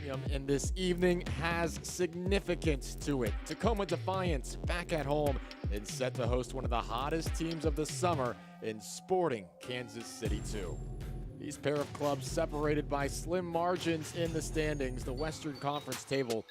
Stadium, and this evening has significance to it. Tacoma Defiance back at home and set to host one of the hottest teams of the summer in Sporting Kansas City 2. These pair of clubs separated by slim margins in the standings. The Western Conference table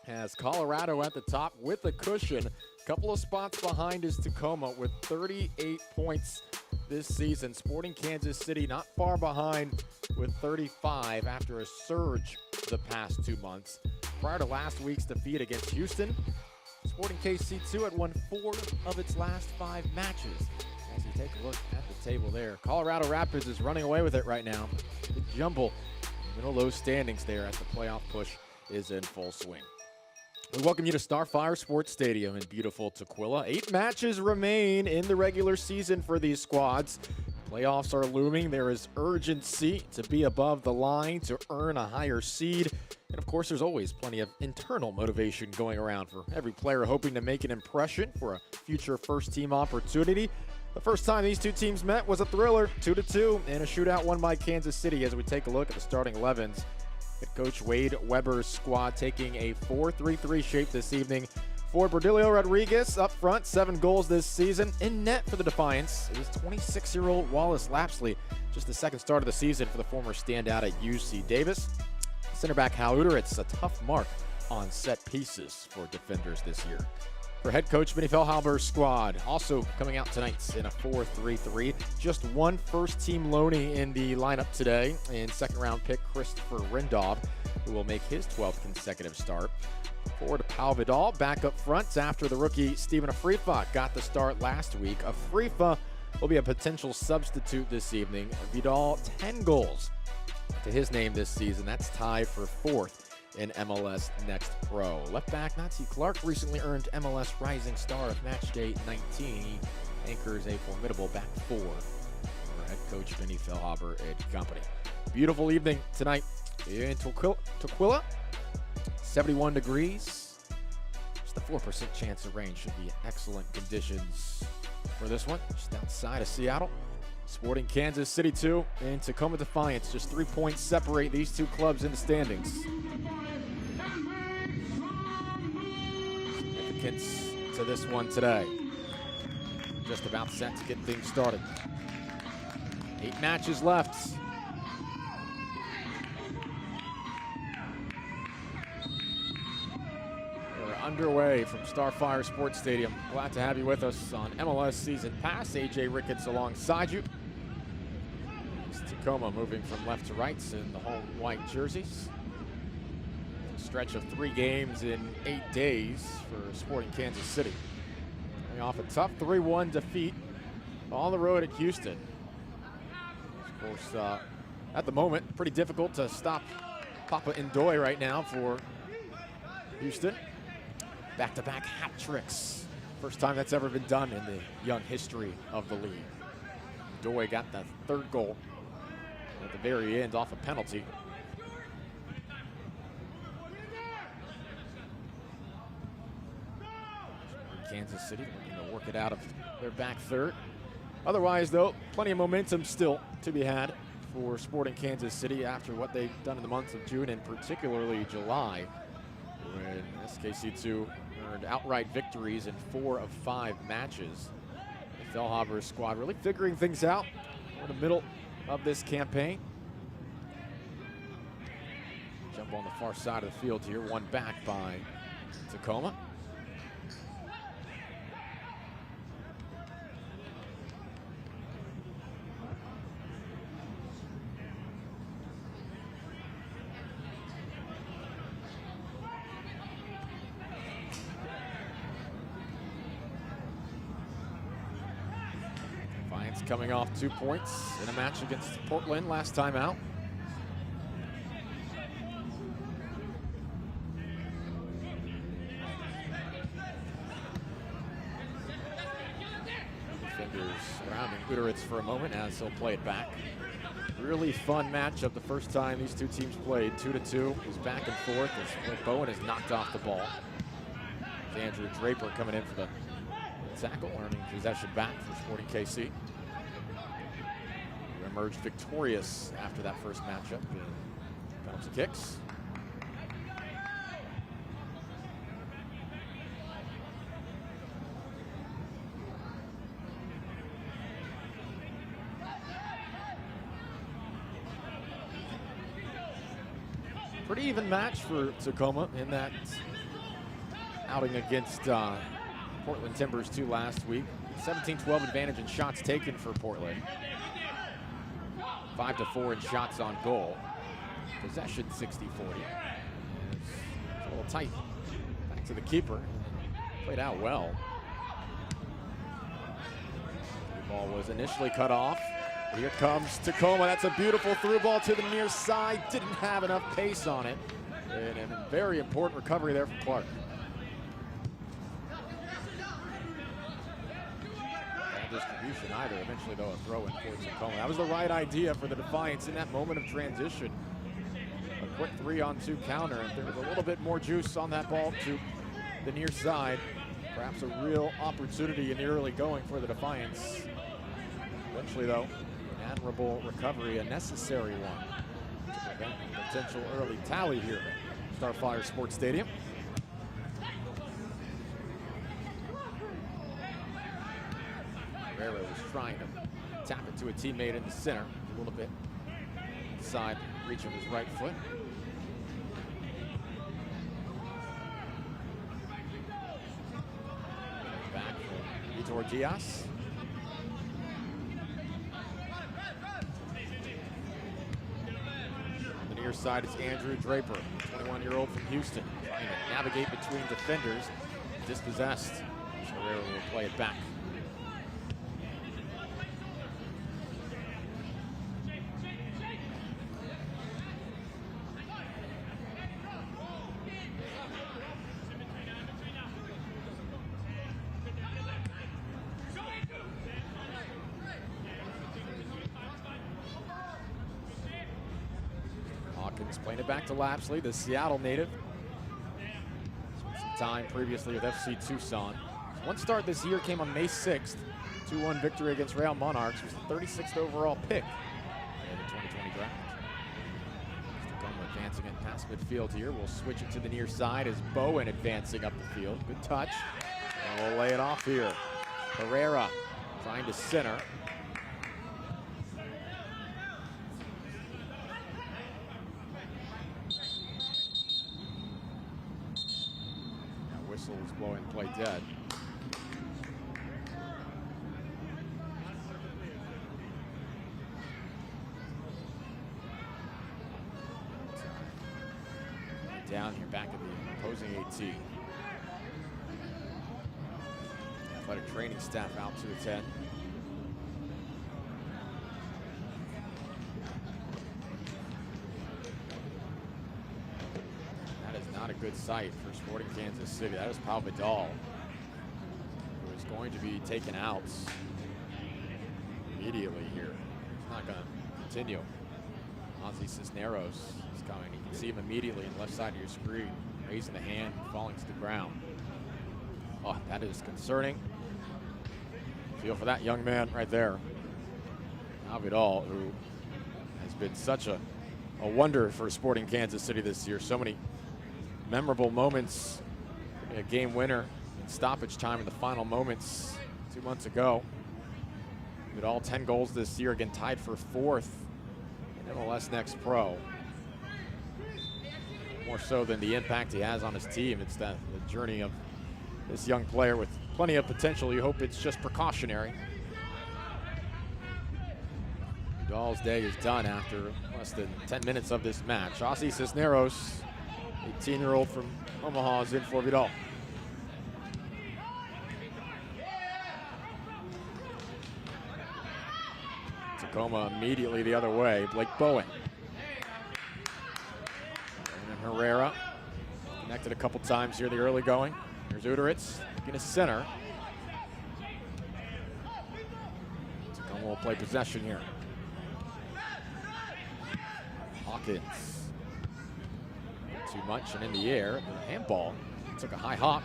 has Colorado at the top with a cushion. A couple of spots behind is Tacoma with 38 points this season. Sporting Kansas City not far behind with 35 after a surge the past 2 months. Prior to last week's defeat against Houston, Sporting KC2 had won 4 of its last 5 matches. As you take a look at the table there, Colorado Rapids is running away with it right now. The jumble in the middle of those standings there as the playoff push is in full swing. We welcome you to Starfire Sports Stadium in beautiful Tukwila. 8 matches remain in the regular season for these squads. Playoffs are looming. There is urgency to be above the line to earn a higher seed. And of course, there's always plenty of internal motivation going around for every player hoping to make an impression for a future first-team opportunity. The first time these two teams met was a thriller, 2-2, and a shootout won by Kansas City as we take a look at the starting 11s. Head coach Wade Weber's squad taking a 4-3-3 shape this evening. For Berdilio Rodriguez up front, 7 goals this season. In net for the Defiance, it is 26-year-old Wallace Lapsley. Just the second start of the season for the former standout at UC Davis. Center back Hal Uter, it's a tough mark on set pieces for defenders this year. For head coach Benny Fehlhaber's squad, also coming out tonight in a 4-3-3. Just one first-team loanee in the lineup today, and second-round pick Christopher Rindov, who will make his 12th consecutive start. Forward Pau Vidal back up front after the rookie Steven Afrifa got the start last week. Afrifa will be a potential substitute this evening. Vidal, 10 goals to his name this season. That's tied for 4th in MLS Next Pro. Left back Nazi Clark recently earned MLS Rising Star of Matchday 19. He anchors a formidable back 4 for head coach Benny Fehlhaber and company. Beautiful evening tonight in Tukwila. 71 degrees. Just a 4% chance of rain. Should be excellent conditions for this one. Just outside of Seattle. Sporting Kansas City 2 and Tacoma Defiance. Just 3 points separate these two clubs in the standings. Significance to this one today. Just about set to get things started. 8 matches left. We're underway from Starfire Sports Stadium. Glad to have you with us on MLS Season Pass. AJ Ricketts alongside you. Tacoma moving from left to right in the home white jerseys. A stretch of 3 games in 8 days for Sporting Kansas City. Coming off a tough 3-1 defeat on the road at Houston. Of course, at the moment, pretty difficult to stop Papa Ndoye right now for Houston. Back-to-back hat tricks. First time that's ever been done in the young history of the league. Ndoye got the 3rd goal at the very end off a penalty. Kansas City looking to work it out of their back third. Otherwise, though, plenty of momentum still to be had for Sporting Kansas City after what they've done in the months of June and particularly July, when SKC2 earned outright victories in 4 of 5 matches. The Fehlhaber squad really figuring things out. We're in the middle of this campaign. Jump on the far side of the field here, one back by Tacoma. Defiance coming off 2 points in a match against Portland last time out. Defenders surrounding Uteritz for a moment as he'll play it back. Really fun matchup the first time these two teams played. 2-2. It was back and forth as Bowen has knocked off the ball. Andrew Draper coming in for the tackle, earning possession back for Sporting KC. Who emerged victorious after that first matchup in penalty kicks. Pretty even match for Tacoma in that outing against Portland Timbers 2 last week. 17-12 advantage in shots taken for Portland. 5-4 in shots on goal. Possession 60-40. It's a little tight. Back to the keeper. Played out well. The ball was initially cut off. Here comes Tacoma. That's a beautiful through ball to the near side. Didn't have enough pace on it. And a very important recovery there from Clark. Distribution either. Eventually, though, a throw in for Tacoma. That was the right idea for the Defiance in that moment of transition. A quick 3-on-2 counter. If there was a little bit more juice on that ball to the near side, perhaps a real opportunity in the early going for the Defiance. Eventually, though, an admirable recovery, a necessary one to prevent a potential early tally here at Starflyer Sports Stadium. Herrera was trying to tap it to a teammate in the center, a little bit inside reach of his right foot. Back for Vitor Diaz. On the near side is Andrew Draper, 21-year-old from Houston, trying to navigate between defenders, dispossessed. Herrera will play it back. Playing it back to Lapsley, the Seattle native. Spent some time previously with FC Tucson. One start this year came on May 6th. 2-1 victory against Real Monarchs. Was the 36th overall pick in the 2020 draft. Tacoma advancing it past midfield here. We'll switch it to the near side as Bowen advancing up the field. Good touch. And we'll lay it off here. Herrera trying to center. Was blowing play dead. Down here back at the opposing 18. Athletic training staff out to the 10. Not a good sight for Sporting Kansas City. That is Pau Vidal, who is going to be taken out immediately here. He's not going to continue. Ozzy Cisneros is coming. You can see him immediately on the left side of your screen, raising the hand, falling to the ground. Oh, that is concerning. Feel for that young man right there. Pau Vidal, who has been such a wonder for Sporting Kansas City this year. So many memorable moments, a game winner in stoppage time in the final moments 2 months ago. With all 10 goals this year, again tied for 4th in MLS Next Pro. More so than the impact he has on his team, it's the journey of this young player with plenty of potential. You hope it's just precautionary. Vidal's day is done after less than 10 minutes of this match. Ozzy Cisneros, 18-year-old from Omaha, is in for Vidal. Tacoma immediately the other way. Blake Bowen. And Herrera connected a couple times here the early going. Here's Uderitz in his center. Tacoma will play possession here. Hawkins. Too much and in the air. The handball took a high hop.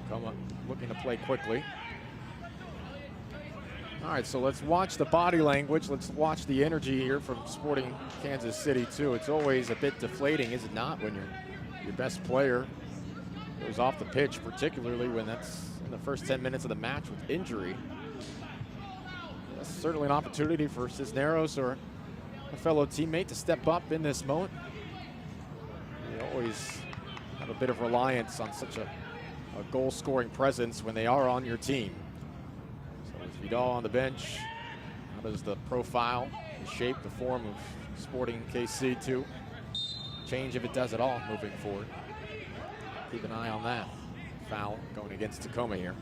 Tacoma looking to play quickly. All right, so let's watch the body language. Let's watch the energy here from Sporting Kansas City too. It's always a bit deflating, is it not, when your best player goes off the pitch, particularly when that's in the first 10 minutes of the match with injury. That's certainly an opportunity for Cisneros or a fellow teammate to step up in this moment. always have a bit of reliance on such a goal-scoring presence when they are on your team. So with Vidal on the bench, how does the profile, the shape, the form of Sporting KC to change, if it does at all, moving forward? Keep an eye on that. Foul going against Tacoma here.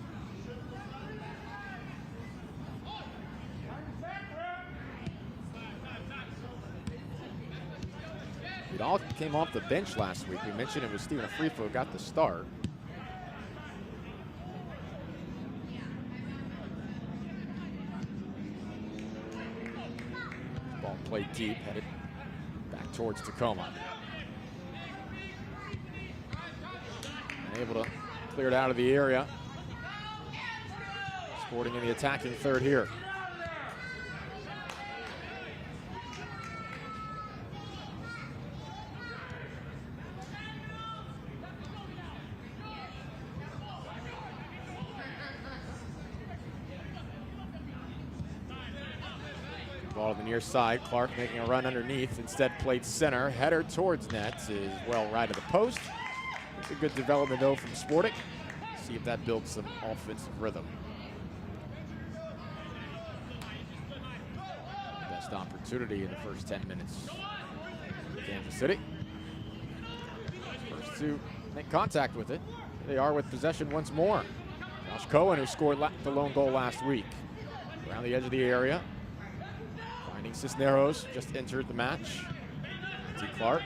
Vidal came off the bench last week. We mentioned it was Stephen Afrifo got the start. Ball played deep, headed back towards Tacoma. And able to clear it out of the area. Sporting in the attacking third here. Ball to the near side. Clark making a run underneath. Instead played center. Header towards net is well right of the post. It's a good development though from Sporting. See if that builds some offensive rhythm. Best opportunity in the first 10 minutes. Kansas City. First to make contact with it. They are with possession once more. Josh Cohen, who scored the lone goal last week. Around the edge of the area. Finding Cisneros, just entered the match. T. Clark.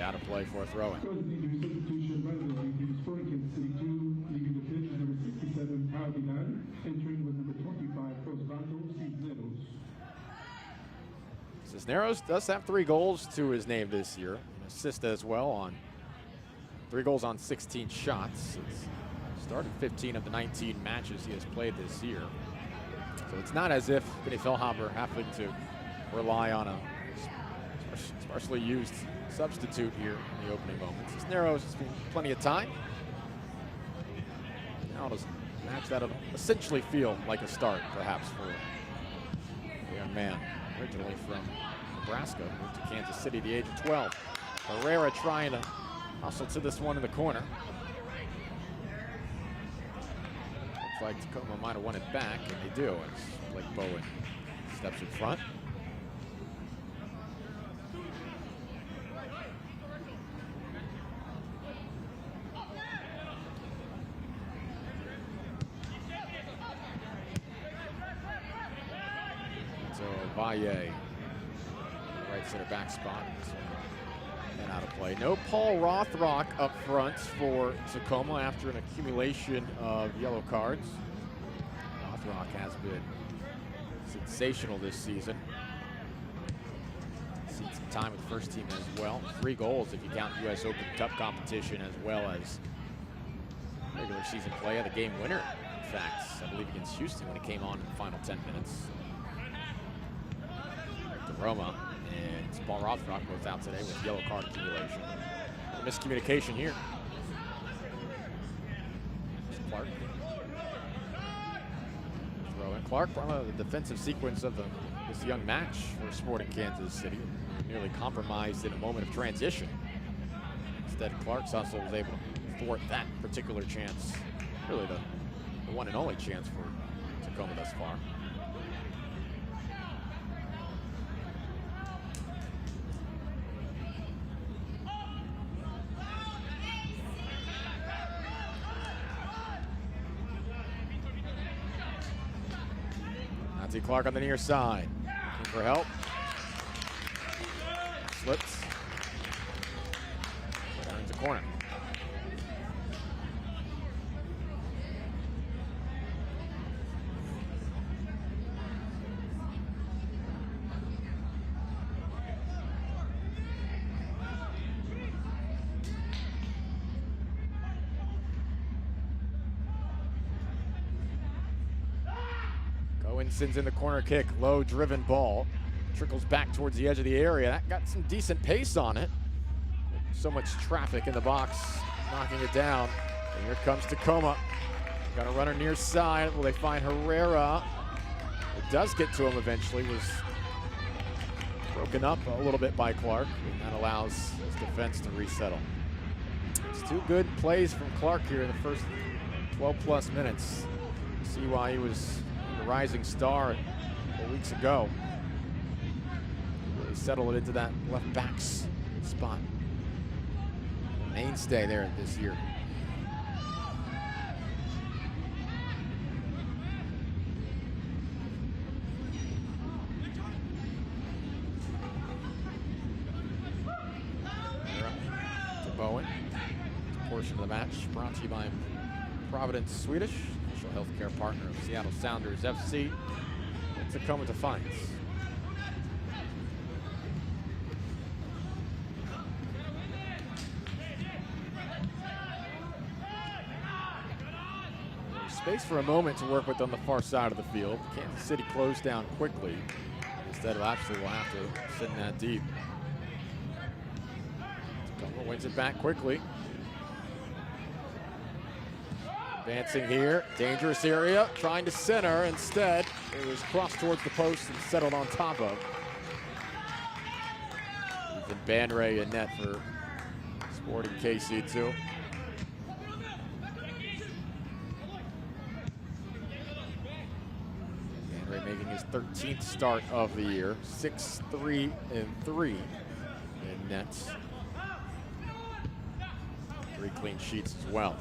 Out of play for a throw-in. Cisneros does have 3 goals to his name this year. An assist as well on 3 goals on 16 shots. He's started 15 of the 19 matches he has played this year. So it's not as if Vinny Fehlhaber having to rely on a sparsely used substitute here in the opening moments. Cisneros has been plenty of time. Now does a match that'll essentially feel like a start, perhaps, for the young man, originally from Nebraska, moved to Kansas City at the age of 12. Herrera trying to hustle to this one in the corner. Looks like Tacoma might have won it back, and they do as Blake Bowen steps in front. Valle, right center back spot, and out of play. No Paul Rothrock up front for Tacoma after an accumulation of yellow cards. Rothrock has been sensational this season. Seen some time with the first team as well. 3 goals if you count U.S. Open Cup competition as well as regular season play. The game winner, in fact, I believe against Houston when it came on in the final 10 minutes. Roma and Paul Rothrock both out today with yellow card accumulation. Miscommunication here. Clark. Throw in. Clark, part of the defensive sequence of this young match for Sporting Kansas City. Nearly compromised in a moment of transition. Instead, Clark's hustle was able to thwart that particular chance. Really the one and only chance for Tacoma thus far. Clark on the near side, looking for help. Slips. Turns the corner. Sends in the corner kick, low driven ball. Trickles back towards the edge of the area. That got some decent pace on it. so much traffic in the box, knocking it down. And here comes Tacoma. Got a runner near side. Will they find Herrera? It does get to him eventually. Was broken up a little bit by Clark, and that allows his defense to resettle. It's 2 good plays from Clark here in the first 12-plus minutes. See why he was a rising star a couple weeks ago. Really settled it into that left back's spot. Mainstay there this year. Bowen. Portion of the match brought to you by Providence Swedish, official healthcare partner of Seattle Sounders FC and Tacoma Defiance. There's space for a moment to work with on the far side of the field. Kansas City closed down quickly. Instead of actually will have to sit in that deep. Wins it back quickly. Advancing here, dangerous area, trying to center. Instead, it was crossed towards the post and settled on top of. Ethan Banray in net for Sporting KC2. Banray making his 13th start of the year, 6-3-3 in nets. 3 clean sheets as well.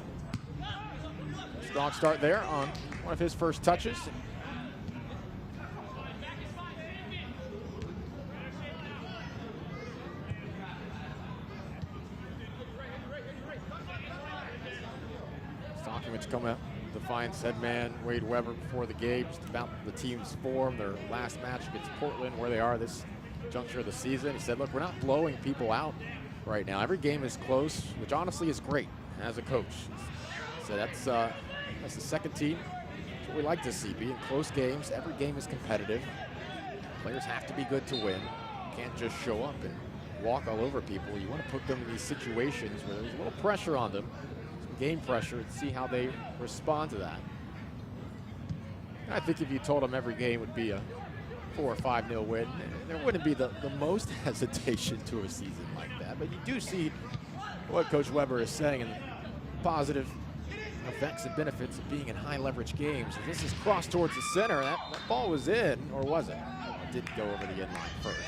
Strong start there on one of his first touches. Documents come out. Defiance headman Wade Weber before the game, just about the team's form, their last match against Portland, where they are this juncture of the season. He said, look, we're not blowing people out right now. Every game is close, which honestly is great as a coach. So that's the second team. That's what we like to see, be in close games. Every game is competitive. Players have to be good to win. You can't just show up and walk all over people. You want to put them in these situations where there's a little pressure on them, some game pressure, and see how they respond to that. I think if you told them every game would be a 4 or 5-0 win, there wouldn't be the most hesitation to a season like that. But you do see what Coach Weber is saying and the positive effects and benefits of being in high leverage games. This is crossed towards the center. That ball was in, or was it? It didn't go over the inline first.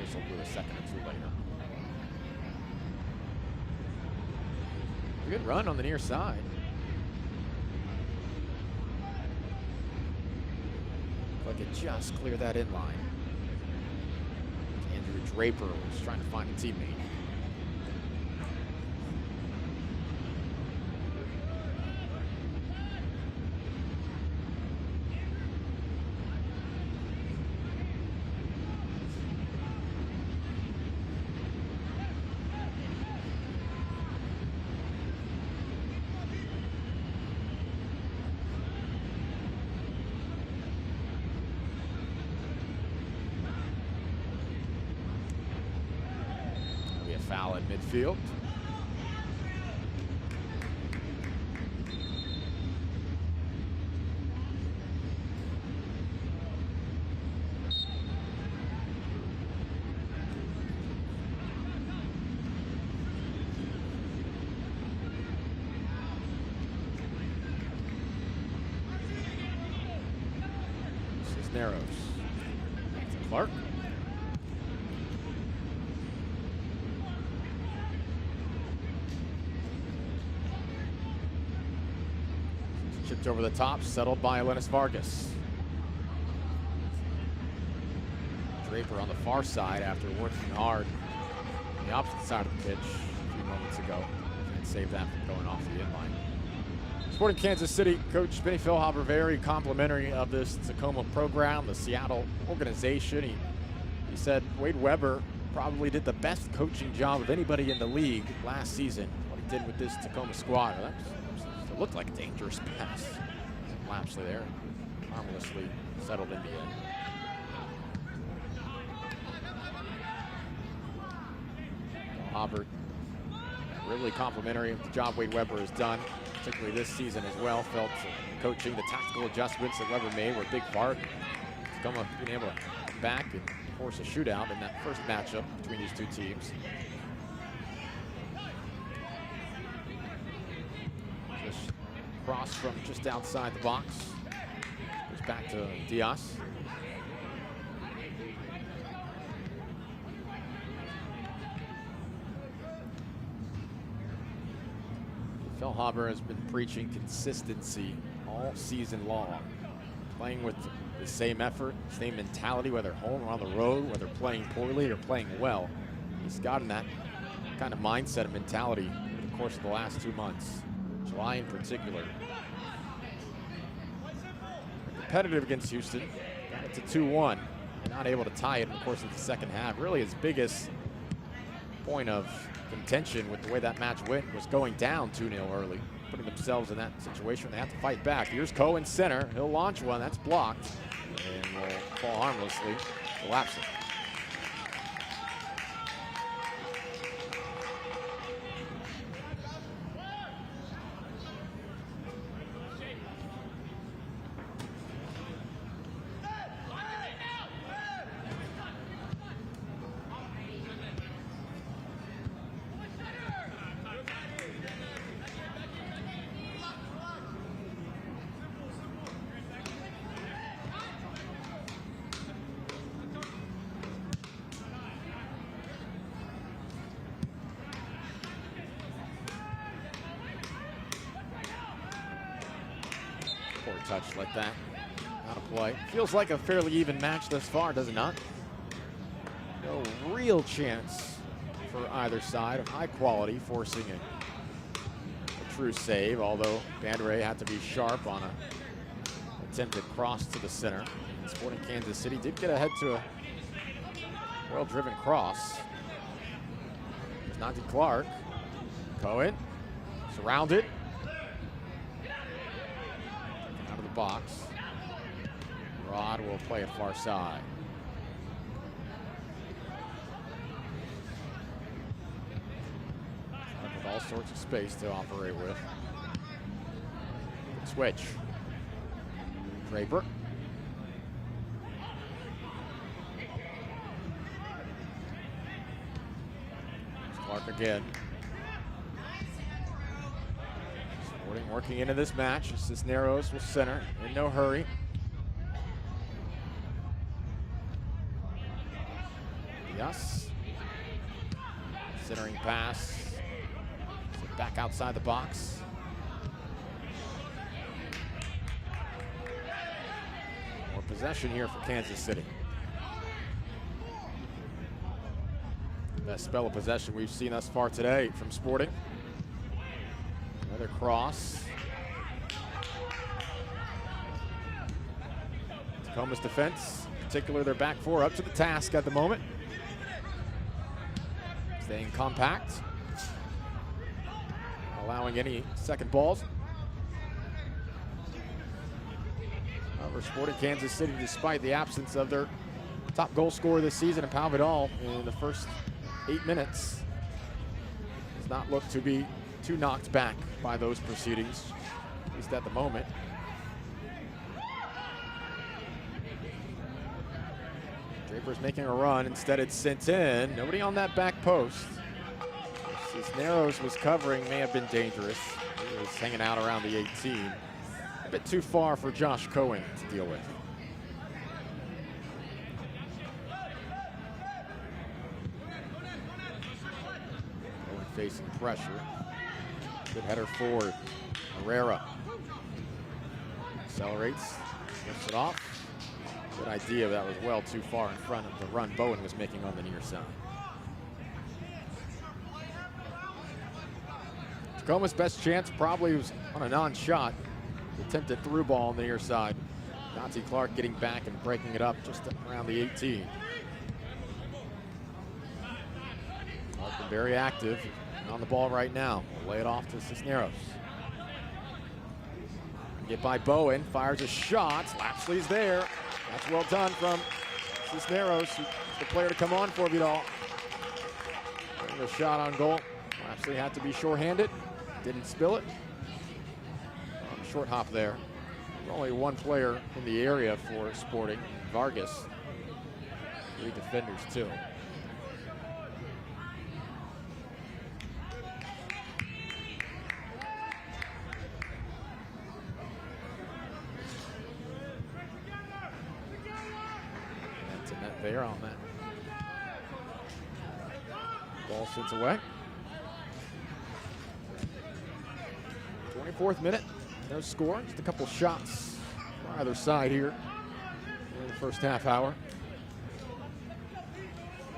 This will do a second or two later. A good run on the near side. Like it just cleared that in line. Andrew Draper was trying to find a teammate. Foul in midfield. Cisneros. Clark. Chipped over the top, settled by Linus Vargas. Draper on the far side after working hard on the opposite side of the pitch a few moments ago. And saved that from going off the inline. Sporting Kansas City coach Benny Philhopper very complimentary of this Tacoma program, the Seattle organization. He said Wade Weber probably did the best coaching job of anybody in the league last season. What he did with this Tacoma squad. It looked like a dangerous pass. Lapsley there, harmlessly settled in the end. Hopper Really complimentary of the job Wade Weber has done, particularly this season as well. Felt coaching, the tactical adjustments that Weber made were a big part. Tacoma being able to come back and force a shootout in that first matchup between these two teams. Just cross from just outside the box. Goes back to Diaz. Fehlhaber has been preaching consistency all season long, playing with the same effort, same mentality, whether home or on the road, whether playing poorly or playing well. He's gotten that kind of mindset and mentality over the course of the last 2 months, July in particular. Competitive against Houston, got it to 2-1, and not able to tie it in the course of the second half. Really his biggest point of contention with the way that match went was going down 2-0 early, putting themselves in that situation. They have to fight back. Here's Cohen center. He'll launch one. That's blocked and will fall harmlessly, collapsing. Touch like that, out of play. Feels like a fairly even match thus far, does it not? No real chance for either side of high quality, forcing a true save, although Bandere had to be sharp on an attempted cross to the center. Sporting Kansas City did get ahead to a well-driven cross. It's Monty Clark. Cohen, surrounded. Box. Rod will play it far side. With all sorts of space to operate with. Good switch. Draper. Clark again. Working into this match. Cisneros will center in no hurry. Yes. Centering pass. Back outside the box. More possession here for Kansas City. Best spell of possession we've seen thus far today from Sporting. Another cross. Tacoma's defense, in particular their back four, up to the task at the moment. Staying compact. Allowing any second balls. However, Sporting Kansas City, despite the absence of their top goal scorer this season, and Pau Vidal in the first 8 minutes, does not look to be too knocked back by those proceedings, at least at the moment. Draper's making a run. Instead, it's sent in. Nobody on that back post. Cisneros was covering, may have been dangerous. He was hanging out around the 18. A bit too far for Josh Cohen to deal with. Cohen facing pressure. Good header forward. Herrera accelerates, lifts it off. Good idea, that was well too far in front of the run Bowen was making on the near side. Tacoma's best chance probably was on a non-shot. Attempted through ball on the near side. Monty Clark getting back and breaking it up just around the 18. Clark been very active on the ball right now. We'll lay it off to Cisneros. Get by Bowen, fires a shot. Lapsley's there. That's well done from Cisneros, the player to come on for Vidal. The shot on goal. Actually had to be shorthanded. Didn't spill it. Short hop there. Only one player in the area for Sporting, Vargas. 3 defenders too. That's a net there on that. Ball sits away. 24th minute. No score, just a couple shots on either side here in the first half hour.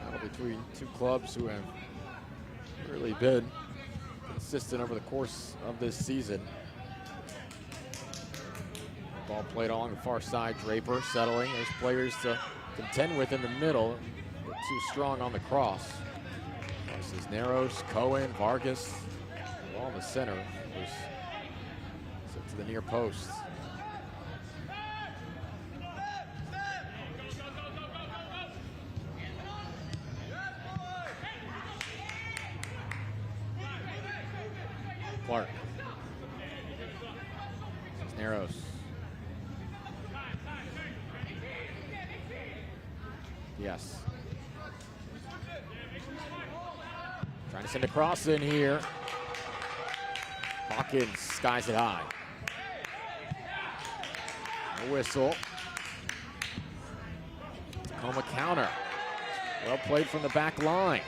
Battle between two clubs who have really been consistent over the course of this season. Ball played along the far side, Draper settling. There's players to contend with in the middle, but too strong on the cross. Cisneros, Cohen, Vargas, all in the center. To the near post. Clark. Cisneros. Yes. Trying to send a cross in here. Hawkins skies it high. A whistle. Tacoma counter. Well played from the back line.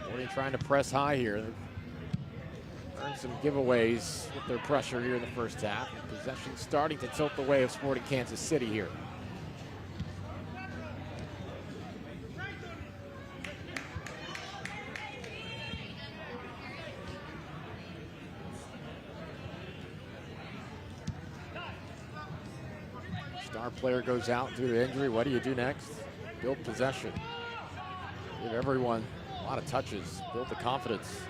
Sporting trying to press high here. Earned some giveaways with their pressure here in the first half. Possession starting to tilt the way of Sporting Kansas City here. Star player goes out due to injury. What do you do next? Build possession. Give everyone a lot of touches. Build the confidence.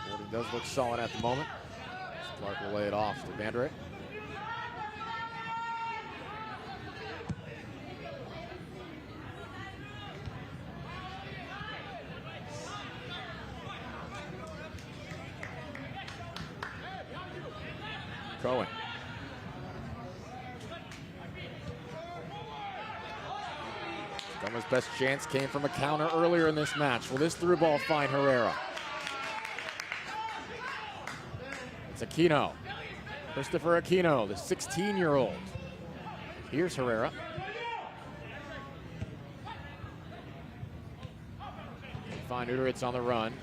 Sporting does look solid at the moment. Clark will lay it off to Vandre. Cohen. Tacoma's best chance came from a counter earlier in this match. Will this through ball find Herrera? It's Aquino. Christopher Aquino, the 16-year-old. Here's Herrera. Fine, Uteritz on the run.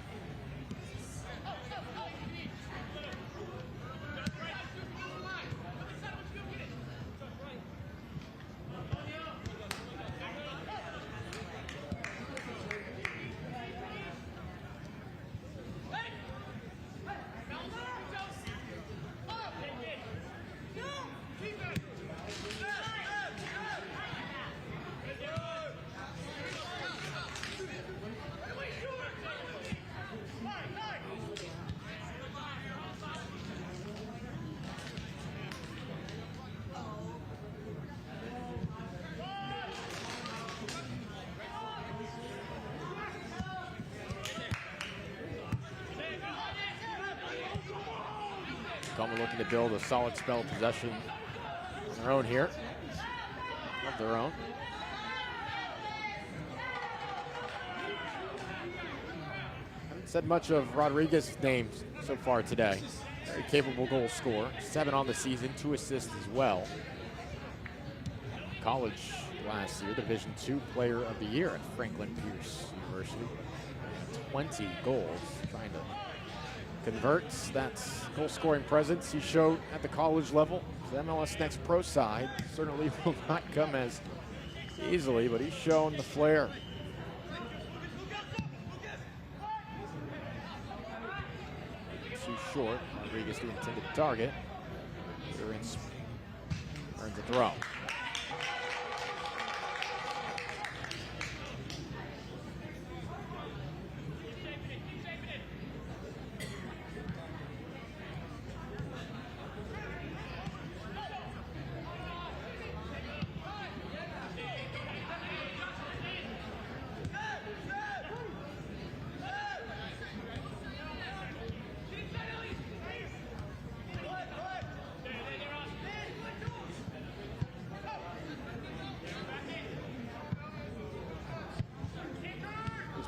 Tacoma looking to build a solid spell of possession on their own here. Of their own. Haven't said much of Rodriguez's name so far today. Very capable goal scorer. 7 on the season, 2 assists as well. College last year, Division II Player of the Year at Franklin Pierce University. 20 goals, trying to convert that goal-scoring presence he showed at the college level. The MLS Next Pro side certainly will not come as easily, but he's shown the flair. Too short. Rodriguez, the intended target. Earns a throw.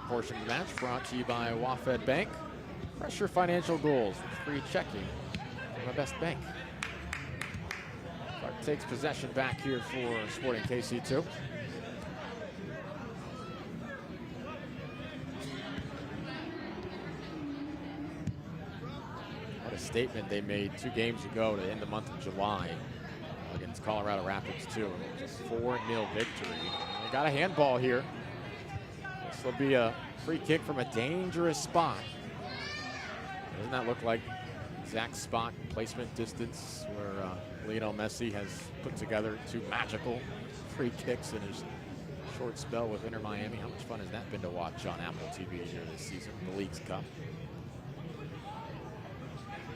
portion of the match brought to you by Wafed Bank. Pressure financial goals with free checking from the best bank. Clark takes possession back here for Sporting KC2. What a statement they made 2 games ago to end the month of July against Colorado Rapids 2. It was a 4-0 victory. And they got a handball here. This will be a free kick from a dangerous spot. Doesn't that look like exact spot placement distance where Lionel Messi has put together 2 magical free kicks in his short spell with Inter Miami? How much fun has that been to watch on Apple TV here this season, the League's Cup?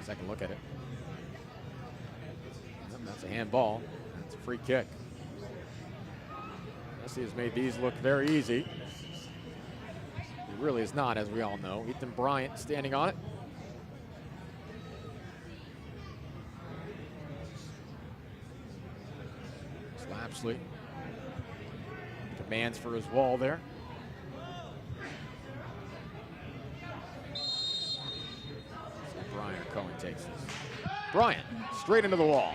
Second look at it. That's a handball. That's a free kick. Messi has made these look very easy. It really is not, as we all know. Ethan Bryant standing on it. Slapsley commands for his wall there. Bryant or Cohen takes this. Bryant straight into the wall.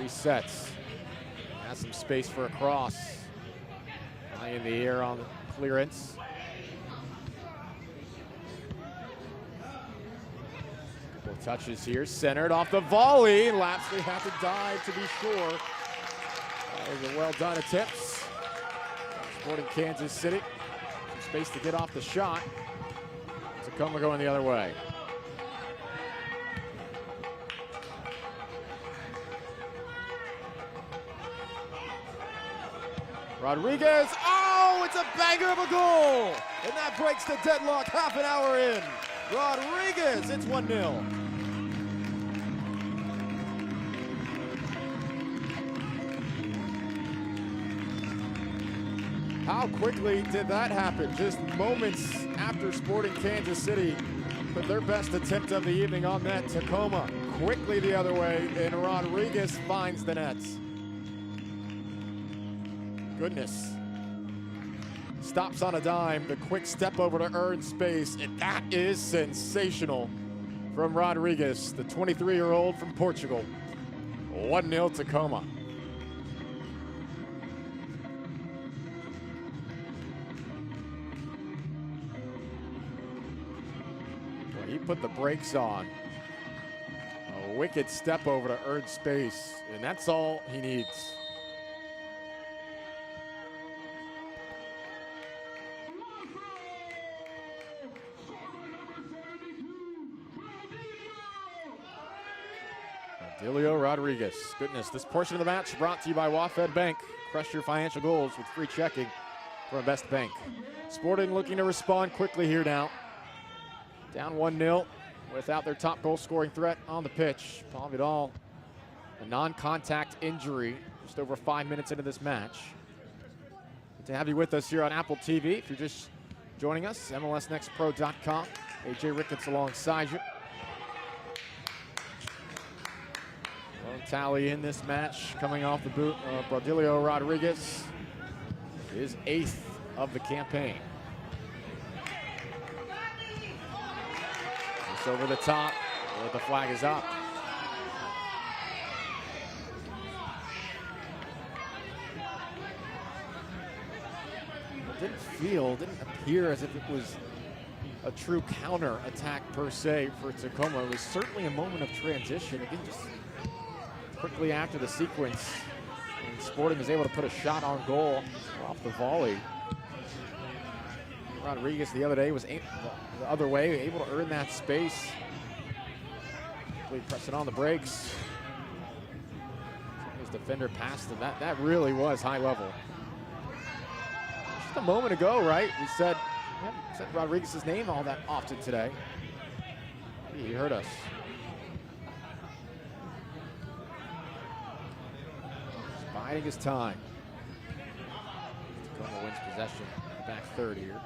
Resets. Has some space for a cross. High in the air on the clearance. Couple of touches here. Centered off the volley. Lapsley had to dive to be sure. That was a well done attempt. Sporting Kansas City. Some space to get off the shot. Tacoma going the other way. Rodriguez, oh, it's a banger of a goal! And that breaks the deadlock half an hour in. Rodriguez, it's 1-0. How quickly did that happen? Just moments after Sporting Kansas City put their best attempt of the evening on net. Tacoma quickly the other way, and Rodriguez finds the nets. Goodness. Stops on a dime, the quick step over to earn space, and that is sensational from Rodriguez, the 23-year-old from Portugal. 1-0 Tacoma. Well, he put the brakes on. A wicked step over to earn space, and that's all he needs. Dilio Rodriguez. Goodness, this portion of the match brought to you by Wafed Bank. Crush your financial goals with free checking from a best bank. Sporting looking to respond quickly here now. Down 1-0 without their top goal scoring threat on the pitch. Paul Vidal, a non-contact injury just over 5 minutes into this match. Good to have you with us here on Apple TV. If you're just joining us, MLSNextPro.com. AJ Ricketts alongside you. Tally in this match coming off the boot of Brodilio Rodriguez, his 8th of the campaign. It's over the top, but the flag is up. It didn't appear as if it was a true counter attack per se for Tacoma. It was certainly a moment of transition. Again, just quickly after the sequence, and Sporting was able to put a shot on goal off the volley. Rodriguez the other day was the other way, able to earn that space. Pressing on the brakes. His defender passed him. That really was high level. Just a moment ago, right? We said Rodriguez's name all that often today. He heard us. Biding his time. Tacoma wins possession, back third here.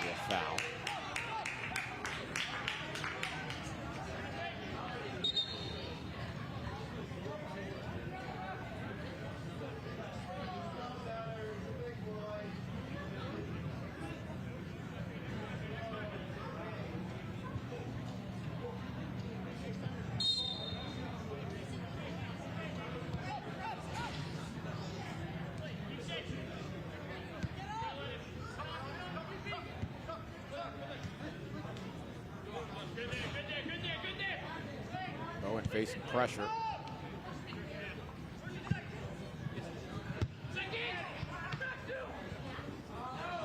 A foul. facing pressure.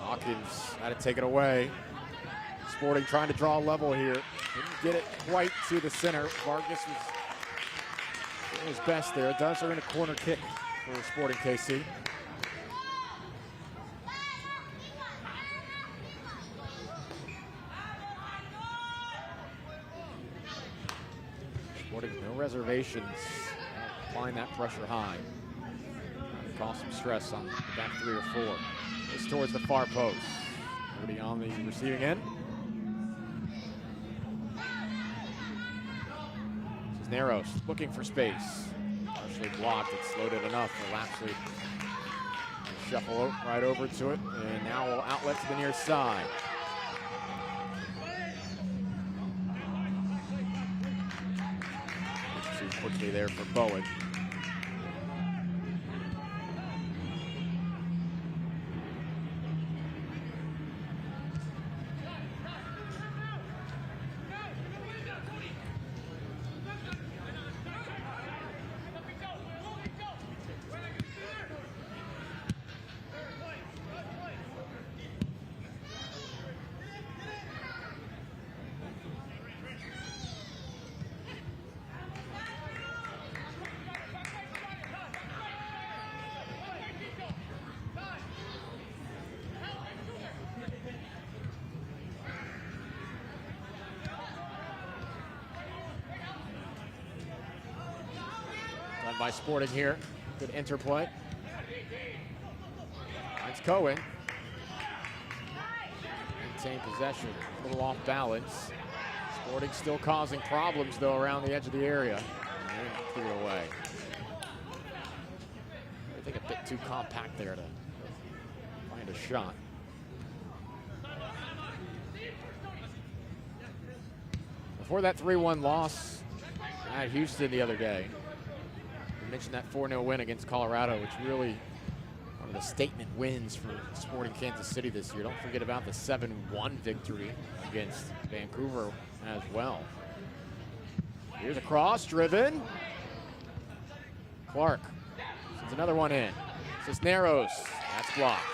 Hawkins had to take it away. Sporting trying to draw a level here. Didn't get it quite to the center. Vargas was doing his best there. It does earn a corner kick for Sporting KC. Sporting no reservations, applying that pressure high. Trying to cause some stress on the back 3 or 4. It's towards the far post. Already on the receiving end. This is Narrows looking for space. Partially blocked. It's loaded enough for Lapsley to shuffle right over to it. And now we'll outlet to the near side. Too quickly there for Bowen. Done by Sporting here. Good interplay. Finds Cohen. Maintain possession. A little off balance. Sporting still causing problems, though, around the edge of the area. And clear it away. I think a bit too compact there to find a shot. Before that 3-1 loss at Houston the other day, we mentioned that 4-0 win against Colorado, which really one of the statement wins for Sporting Kansas City this year. Don't forget about the 7-1 victory against Vancouver as well. Here's a cross, driven. Clark sends another one in. Cisneros, that's blocked.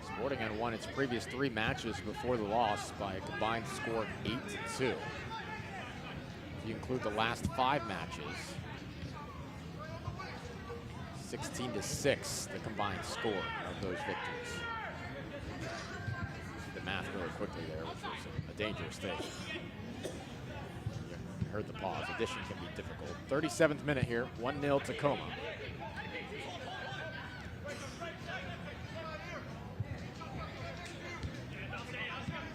Sporting had won its previous 3 matches before the loss by a combined score of 8-2. If you include the last 5 matches, 16-6, the combined score of those victories. See the math really quickly there, which was a dangerous thing. You heard the pause. Addition can be difficult. 37th minute here, 1-0 Tacoma.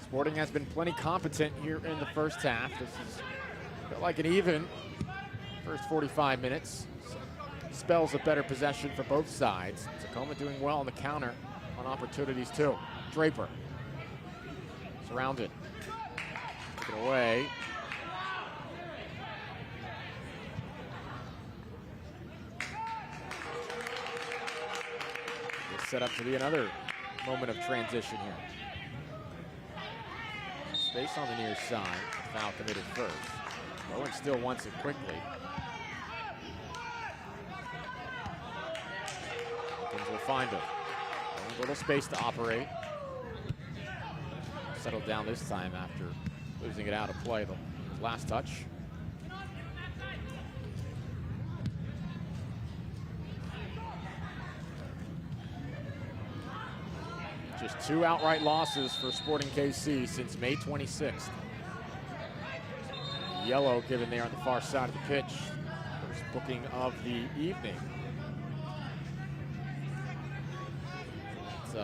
Sporting has been plenty competent here in the first half. This is felt like an even first 45 minutes. Spells of better possession for both sides. Tacoma doing well on the counter on opportunities too. Draper surrounded. Took it away. It's set up to be another moment of transition here. Space on the near side. Foul committed first. Bowen still wants it quickly. Hawkins will find him. A little space to operate. Settled down this time after losing it out of play the last touch. Just 2 outright losses for Sporting KC since May 26th. Yellow given there on the far side of the pitch. First booking of the evening. It's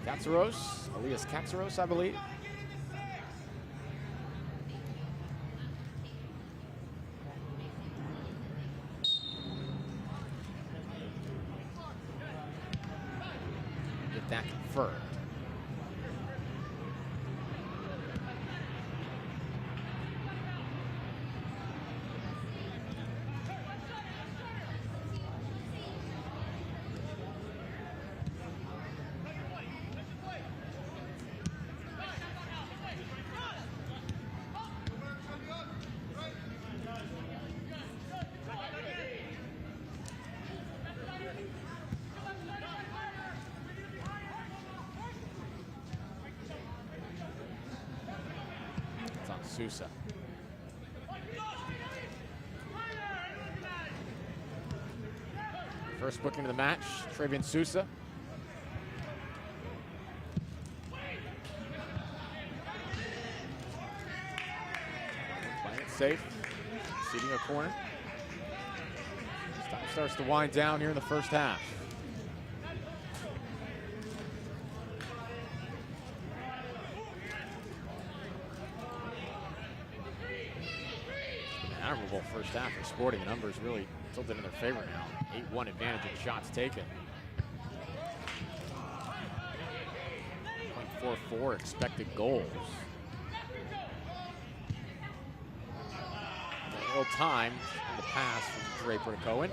Katsaros, Elias Katsaros, I believe. Get that confirmed. Sousa. First booking of the match, Defiance Sousa. Playing it safe, seating a corner. This time starts to wind down here in the first half. Admirable first half for Sporting. The numbers really tilted in their favor now. 8-1 advantage in shots taken. 0.44 expected goals. A little time in the pass from Draper to Cohen.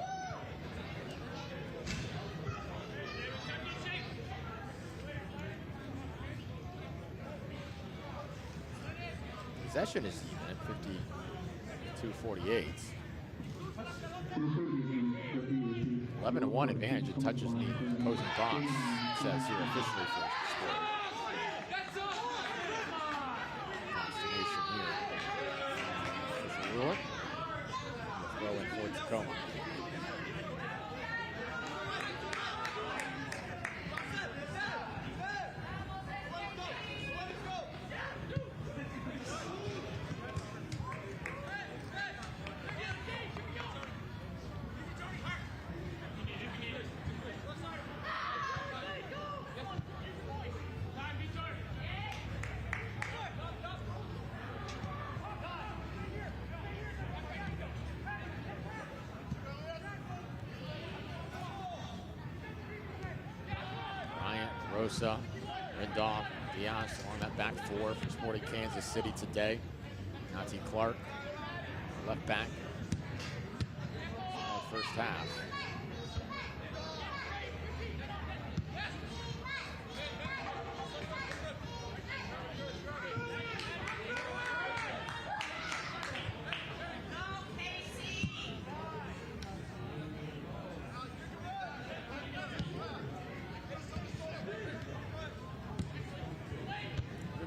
Possession is even at 52-48. 11-1 advantage. It touches the opposing box. It says here officially for Sporting. Consternation here. Official ruling. Throw in for Tacoma. Rosa, Rindolph, Defiance along that back four for Sporting Kansas City today. Nati Clark, left back. First half.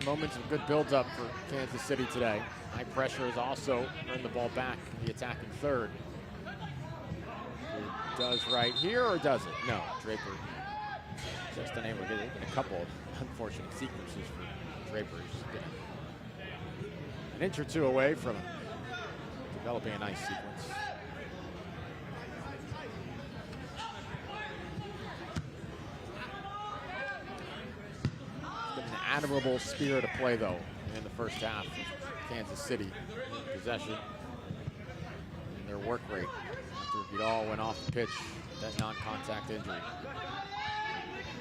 Moments of good build-up for Kansas City today. High pressure has also earned the ball back in the attacking third. Who does right here, or does it? No, Draper just unable to get it. A couple of unfortunate sequences for Draper. He's just been an inch or two away from developing a nice sequence. Admirable spirit of play, though, in the first half. Kansas City possession and their work rate after Vidal went off the pitch with that non-contact injury.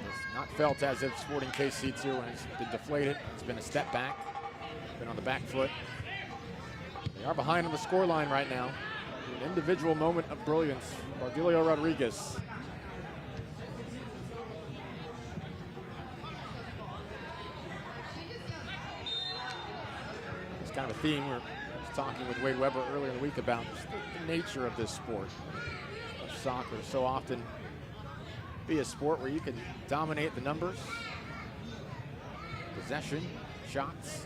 It's not felt as if Sporting KC2 has been deflated. It's been a step back, been on the back foot. They are behind on the scoreline right now. An individual moment of brilliance. Baudilio Rodriguez. Kind of a theme. We're talking with Wade Weber earlier in the week about just the nature of this sport, of soccer. So often be a sport where you can dominate the numbers, possession, shots,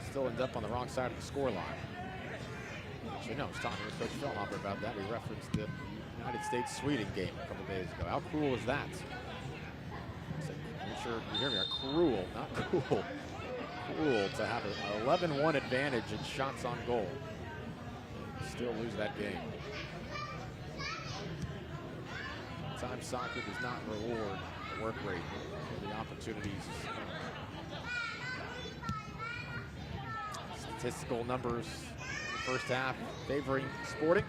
still end up on the wrong side of the score line. As you know, I was talking with Coach Feldhopper about that. We referenced the United States-Sweden game a couple days ago. How cruel is that? I'm sure you hear me. Cruel, not cool. Cruel to have an 11-1 advantage in shots on goal and still lose that game. Sometimes soccer does not reward the work rate or the opportunities. Statistical numbers in the first half favoring Sporting.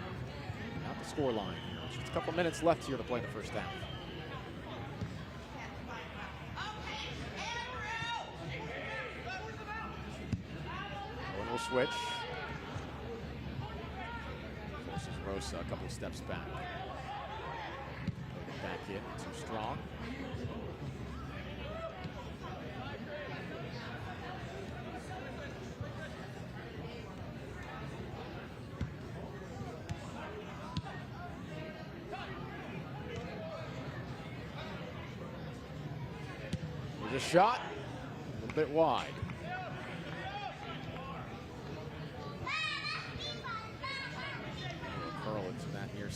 Not the score line. Just a couple minutes left here to play the first half. Will switch. Forces Rosa a couple steps back. Back in, too strong. There's a shot, a little bit wide.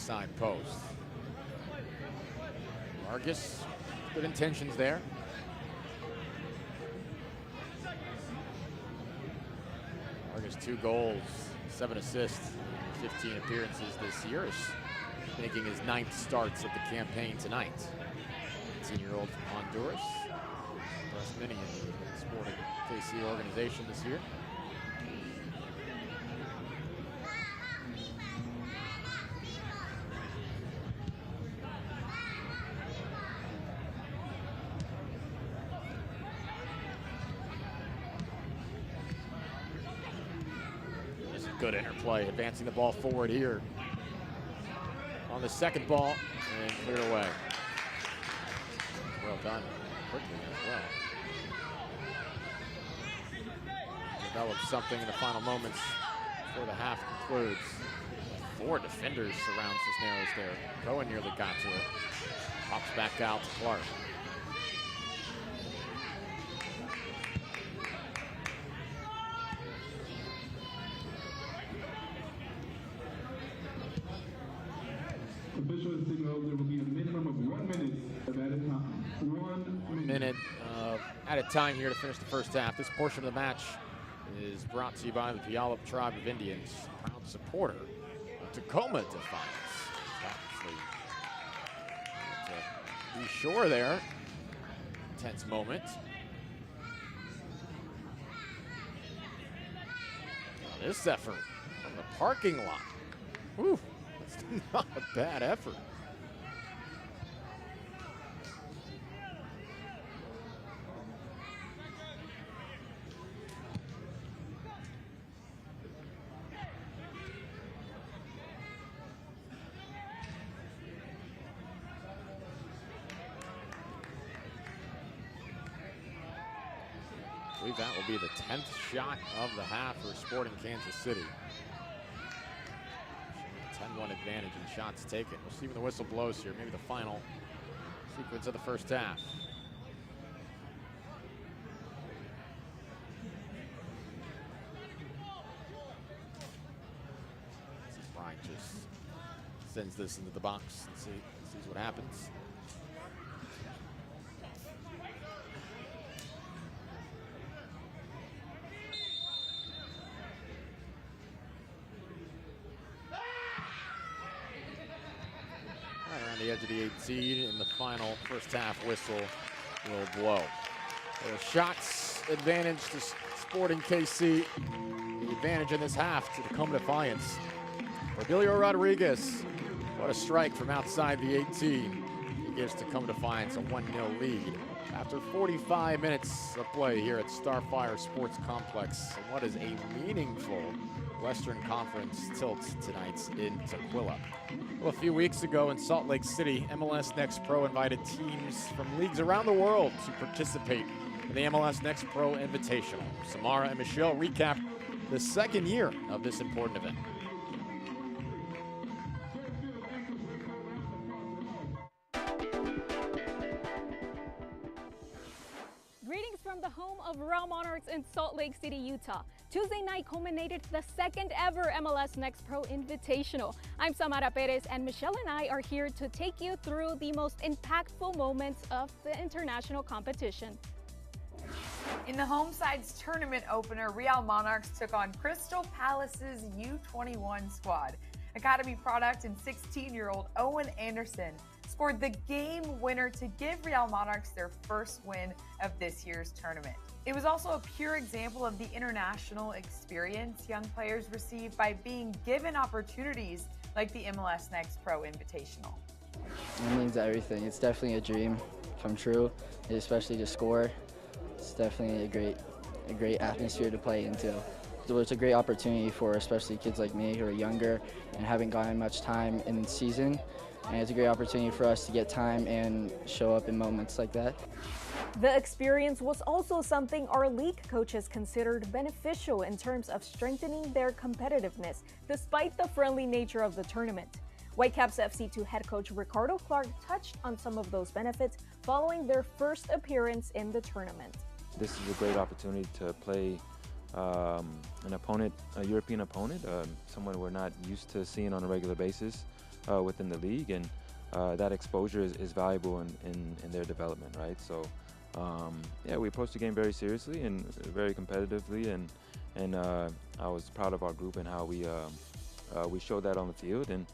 side post. Vargas, good intentions there. Vargas 2 goals, 7 assists, 15 appearances this year. Is making his 9th starts of the campaign tonight. 18-year-old from Honduras. Impressed many in the Sporting KC organization this year. Good interplay, advancing the ball forward here. On the second ball, and cleared away. Well done, quickly as well. Developed something in the final moments before the half concludes. 4 defenders surround Cisneros there. Cohen nearly got to it. Pops back out to Clark. Officials signal there will be a minimum of 1 minute of added time. 1 minute added time here to finish the first half. This portion of the match is brought to you by the Puyallup Tribe of Indians, proud supporter of Tacoma Defiance. Obviously, to be sure there, tense moment. Now this effort from the parking lot. Whew. Not a bad effort. I believe that will be the 10th shot of the half for Sporting Kansas City. 10-1 advantage in shots taken. We'll see when the whistle blows here. Maybe the final sequence of the first half. Bryant just sends this into the box and sees what happens. The edge of the 18, and the final first half whistle will blow. The shots advantage to Sporting KC. The advantage in this half to Tacoma Defiance. Rogelio Rodriguez, what a strike from outside the 18. He gives Tacoma Defiance a 1-0 lead after 45 minutes of play here at Starfire Sports Complex. And what is a meaningful Western Conference tilt tonight in Tequila. Well, a few weeks ago in Salt Lake City, MLS Next Pro invited teams from leagues around the world to participate in the MLS Next Pro Invitational. Samara and Michelle recap the second year of this important event. Greetings from the home of Real Monarchs in Salt Lake City, Utah. Tuesday night culminated the second ever MLS Next Pro Invitational. I'm Samara Perez, and Michelle and I are here to take you through the most impactful moments of the international competition. In the home side's tournament opener, Real Monarchs took on Crystal Palace's U21 squad. Academy product and 16-year-old Owen Anderson scored the game winner to give Real Monarchs their first win of this year's tournament. It was also a pure example of the international experience young players receive by being given opportunities like the MLS Next Pro Invitational. It means everything. It's definitely a dream come true, especially to score. It's definitely a great atmosphere to play into. So it's a great opportunity for especially kids like me who are younger and haven't gotten much time in the season. And it's a great opportunity for us to get time and show up in moments like that. The experience was also something our league coaches considered beneficial in terms of strengthening their competitiveness, despite the friendly nature of the tournament. Whitecaps FC2 head coach Ricardo Clark touched on some of those benefits following their first appearance in the tournament. This is a great opportunity to play an opponent, a European opponent, someone we're not used to seeing on a regular basis. within the league, and that exposure is valuable in their development, right? So yeah, we approached the game very seriously and very competitively, and I was proud of our group and how we showed that on the field. And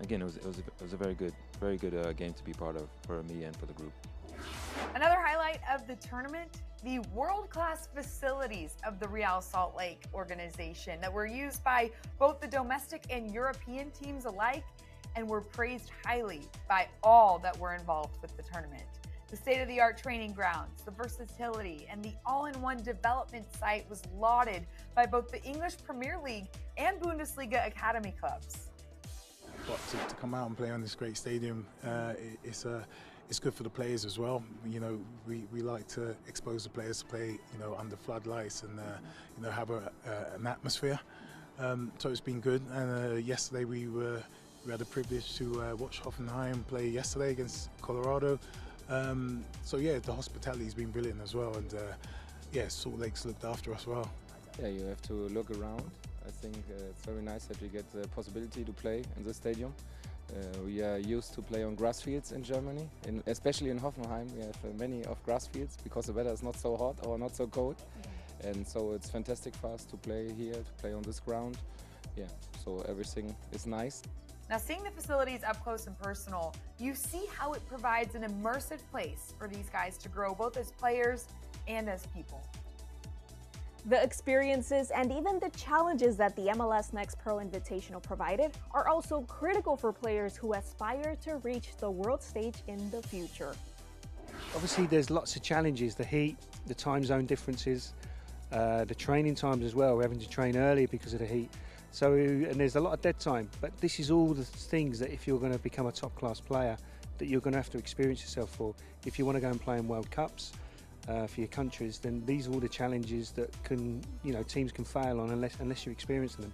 again, it was a very good game to be part of for me and for the group. Another highlight of the tournament, the world-class facilities of the Real Salt Lake organization that were used by both the domestic and European teams alike and were praised highly by all that were involved with the tournament. The state-of-the-art training grounds, the versatility, and the all-in-one development site was lauded by both the English Premier League and Bundesliga academy clubs. But to come out and play on this great stadium, it's good for the players as well. You know, we like to expose the players to play, you know, under floodlights and you know, have an atmosphere. So it's been good. And yesterday we had the privilege to watch Hoffenheim play yesterday against Colorado. So yeah, the hospitality's been brilliant as well, and yeah, Salt Lake's looked after us well. Yeah, you have to look around. I think it's very nice that we get the possibility to play in this stadium. We are used to play on grass fields in Germany, especially in Hoffenheim. We have many of grass fields because the weather is not so hot or not so cold, and so it's fantastic for us to play here, to play on this ground. Yeah, so everything is nice. Now, seeing the facilities up close and personal, you see how it provides an immersive place for these guys to grow both as players and as people. The experiences and even the challenges that the MLS Next Pro Invitational provided are also critical for players who aspire to reach the world stage in the future. Obviously, there's lots of challenges: the heat, the time zone differences, the training times as well. We're having to train early because of the heat. So, and there's a lot of dead time, but this is all the things that if you're going to become a top-class player, that you're going to have to experience yourself for. If you want to go and play in World Cups for your countries, then these are all the challenges that teams can fail on unless you experience them.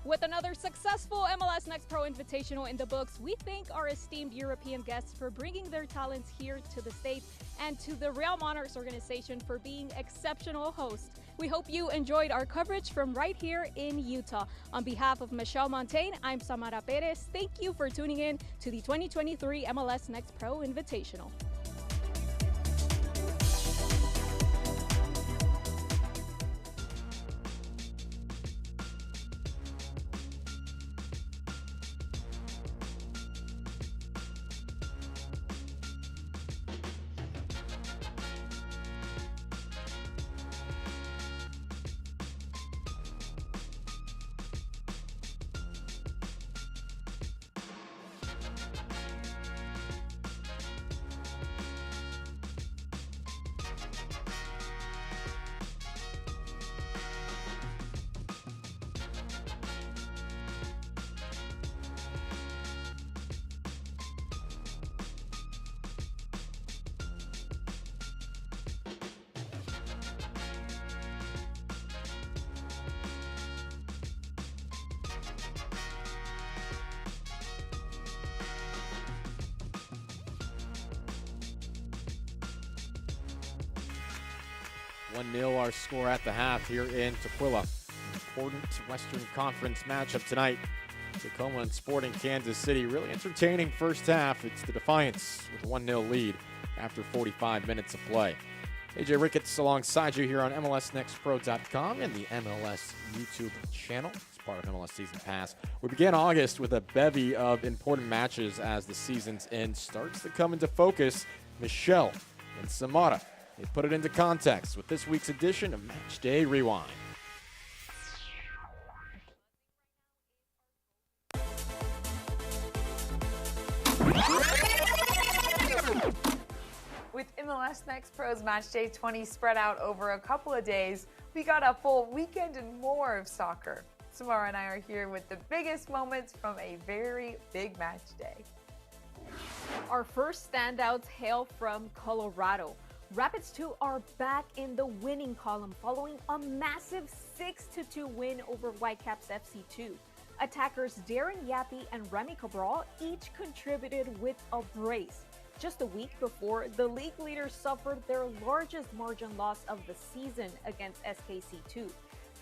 With another successful MLS Next Pro Invitational in the books, we thank our esteemed European guests for bringing their talents here to the States, and to the Real Monarchs organization for being exceptional hosts. We hope you enjoyed our coverage from right here in Utah. On behalf of Michelle Montaigne, I'm Samara Perez. Thank you for tuning in to the 2023 MLS Next Pro Invitational. (1-0) our score at the half here in Tacoma. An important Western Conference matchup tonight. Tacoma and Sporting Kansas City. Really entertaining first half. It's the Defiance with a 1-0 lead after 45 minutes of play. AJ Ricketts alongside you here on MLSNextPro.com and the MLS YouTube channel. It's part of MLS Season Pass. We began August with a bevy of important matches as the season's end starts to come into focus. Michelle and Samara, they put it into context with this week's edition of Match Day Rewind. With MLS Next Pro's Match Day 20 spread out over a couple of days, we got a full weekend and more of soccer. Samara and I are here with the biggest moments from a very big match day. Our first standouts hail from Colorado. Rapids 2 are back in the winning column following a massive 6-2 win over Whitecaps FC 2. Attackers Darren Yappy and Remy Cabral each contributed with a brace. Just a week before, the league leaders suffered their largest margin loss of the season against SKC2.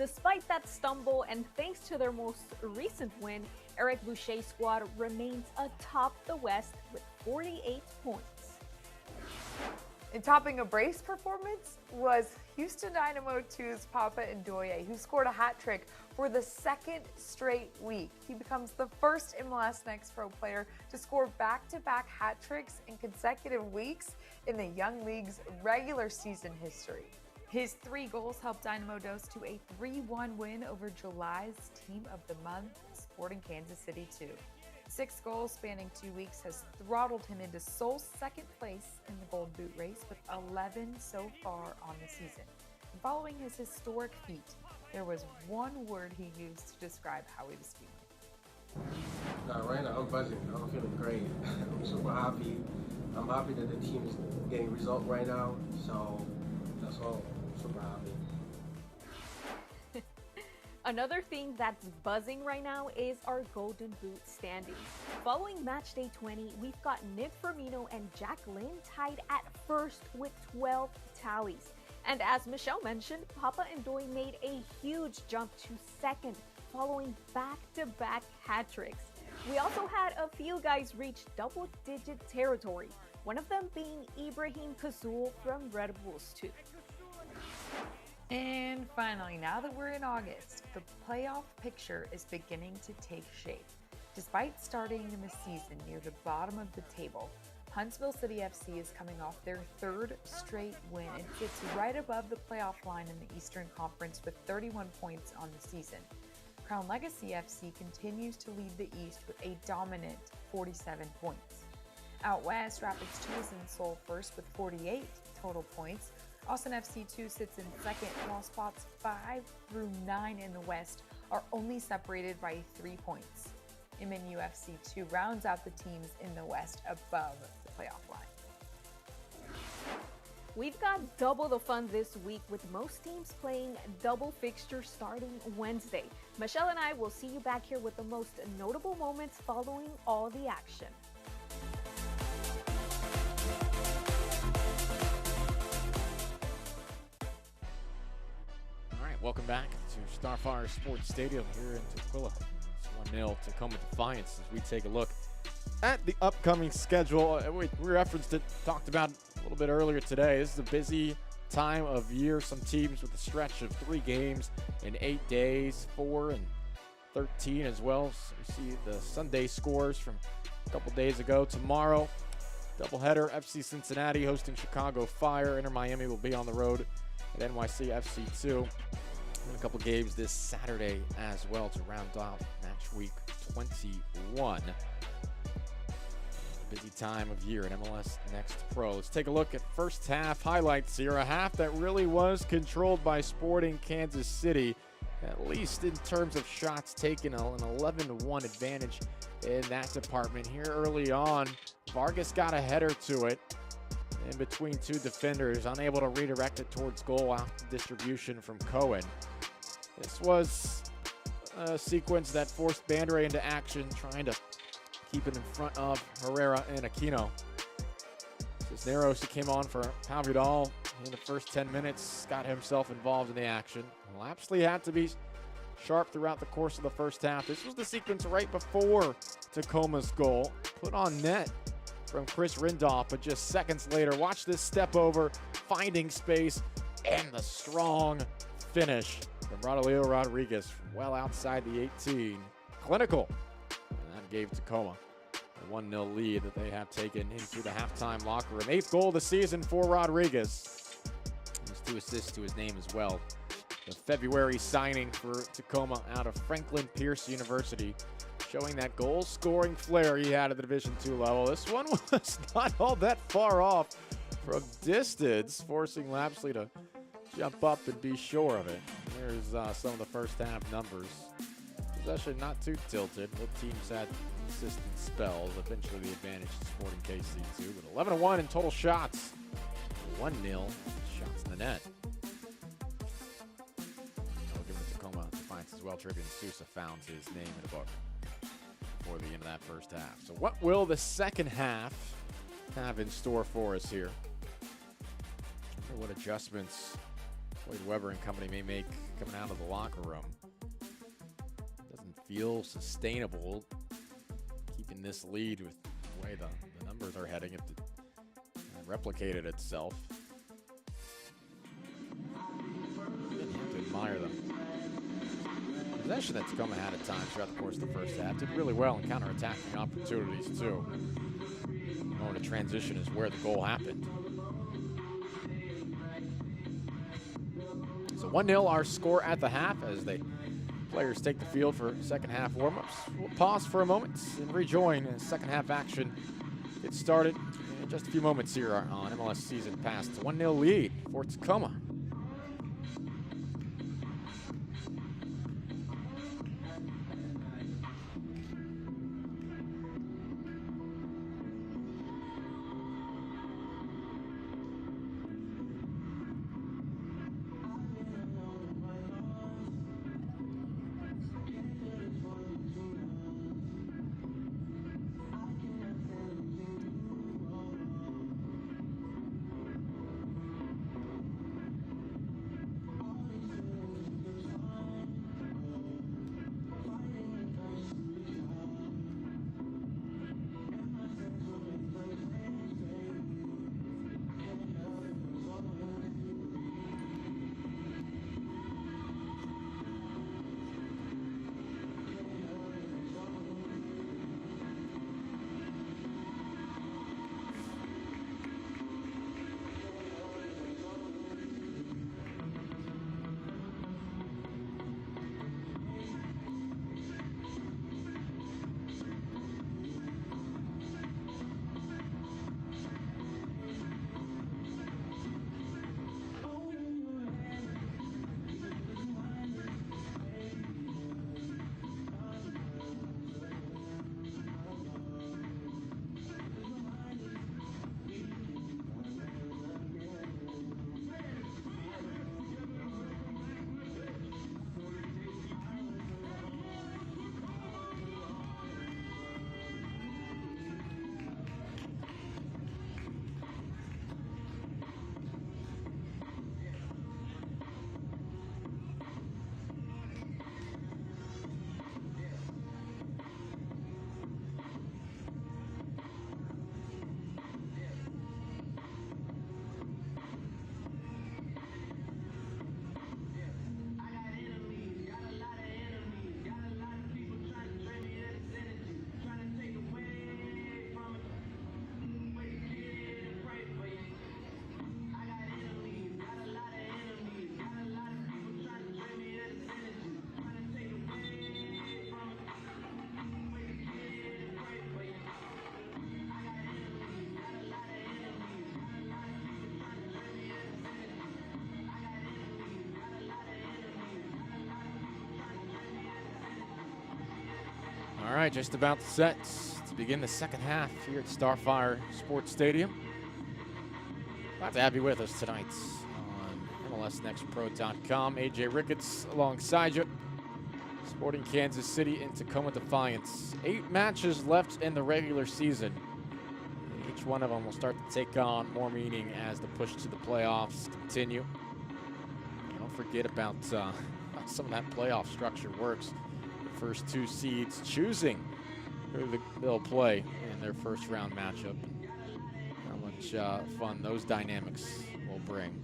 Despite that stumble and thanks to their most recent win, Eric Boucher's squad remains atop the West with 48 points. And topping a brace performance was Houston Dynamo 2's Papa Ndoye, who scored a hat trick for the second straight week. He becomes the first MLS Next Pro player to score back-to-back hat tricks in consecutive weeks in the Young League's regular season history. His 3 goals helped Dynamo Dos to a 3-1 win over July's Team of the Month, Sporting Kansas City 2. 6 goals spanning 2 weeks has throttled him into sole second place in the Gold Boot race with 11 so far on the season. And following his historic feat, there was one word he used to describe how he was feeling. Right now, I'm buzzing. I'm feeling great. I'm super happy. I'm happy that the team is getting results right now. So that's all. I'm super happy. Another thing that's buzzing right now is our Golden Boot standings. Following match day 20, we've got Nick Firmino and Jack Lynn tied at first with 12 tallies. And as Michelle mentioned, Papa Ndoye made a huge jump to second following back-to-back hat tricks. We also had a few guys reach double-digit territory, one of them being Ibrahim Kazul from Red Bulls 2. And finally, now that we're in August, the playoff picture is beginning to take shape. Despite starting in the season near the bottom of the table, Huntsville City FC is coming off their 3rd straight win and sits right above the playoff line in the Eastern Conference with 31 points on the season. Crown Legacy FC continues to lead the East with a dominant 47 points. Out West, Rapids 2 is in sole first with 48 total points. Austin FC 2 sits in second, while spots 5 through 9 in the West are only separated by 3 points. MNU FC 2 rounds out the teams in the West above the playoff line. We've got double the fun this week with most teams playing double fixtures starting Wednesday. Michelle and I will see you back here with the most notable moments following all the action. Welcome back to Starfire Sports Stadium here in Tukwila. It's 1-0 Tacoma Defiance as we take a look at the upcoming schedule. We referenced it, talked about it a little bit earlier today. This is a busy time of year. Some teams with a stretch of 3 games in 8 days, 4 and 13 as well. So we see the Sunday scores from a couple days ago. Tomorrow, doubleheader, FC Cincinnati hosting Chicago Fire. Inter Miami will be on the road at NYC FC 2. And a couple games this Saturday as well to round off match week 21. Busy time of year in MLS Next Pro. Let's take a look at first half highlights here. A half that really was controlled by Sporting Kansas City, at least in terms of shots taken, an 11-1 advantage in that department. Here early on, Vargas got a header to it in between 2 defenders, unable to redirect it towards goal after distribution from Cohen. This was a sequence that forced Bandere into action, trying to keep it in front of Herrera and Aquino. Cisneros, who came on for Pau Vidal in the first 10 minutes, got himself involved in the action. Lapsley had to be sharp throughout the course of the first half. This was the sequence right before Tacoma's goal, put on net from Chris Rindolph, but just seconds later, watch this step over, finding space, and the strong finish from Rodolio Rodriguez from well outside the 18. Clinical. And that gave Tacoma a 1-0 lead that they have taken into the halftime locker room. 8th goal of the season for Rodriguez. There's 2 assists to his name as well. The February signing for Tacoma out of Franklin Pierce University, showing that goal-scoring flair he had at the Division II level. This one was not all that far off from distance, forcing Lapsley to jump up and be sure of it. Here's some of the first half numbers. Possession not too tilted. Both teams had consistent spells. Eventually the advantage to Sporting KC2, but 11-1 in total shots. 1-0 shots in the net. We'll give it to Tacoma Defiance as well. Trivian Sousa found his name in the book before the end of that first half. So what will the second half have in store for us here? What adjustments Floyd Weber and company may make coming out of the locker room. Doesn't feel sustainable keeping this lead with the way the numbers are heading. If it replicated itself. Didn't have to admire the possession that Tacoma had at times throughout the course of the first half. Did really well in counterattacking opportunities too. The moment of transition is where the goal happened. So 1-0 our score at the half as the players take the field for second half warm-ups. We'll pause for a moment and rejoin as second half action gets started in just a few moments here on MLS Season Pass. It's a 1-0 lead for Tacoma. All right, just about set to begin the second half here at Starfire Sports Stadium. Glad to have you with us tonight on MLSNextPro.com. AJ Ricketts alongside you. Sporting Kansas City and Tacoma Defiance. 8 matches left in the regular season. Each one of them will start to take on more meaning as the push to the playoffs continue. Don't forget about how some of that playoff structure works. First 2 seeds choosing who they'll play in their first round matchup. How much fun those dynamics will bring.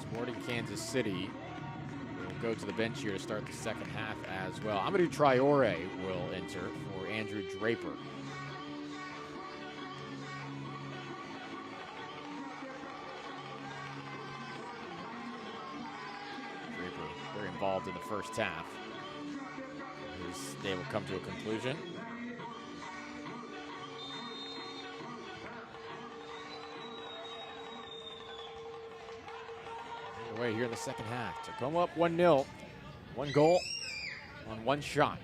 Sporting Kansas City go to the bench here to start the second half as well. Amadou Traore will enter for Andrew Draper. Draper very involved in the first half. His day will come to a conclusion. Away here in the second half. Tacoma up 1-0. 1 goal on 1 shot.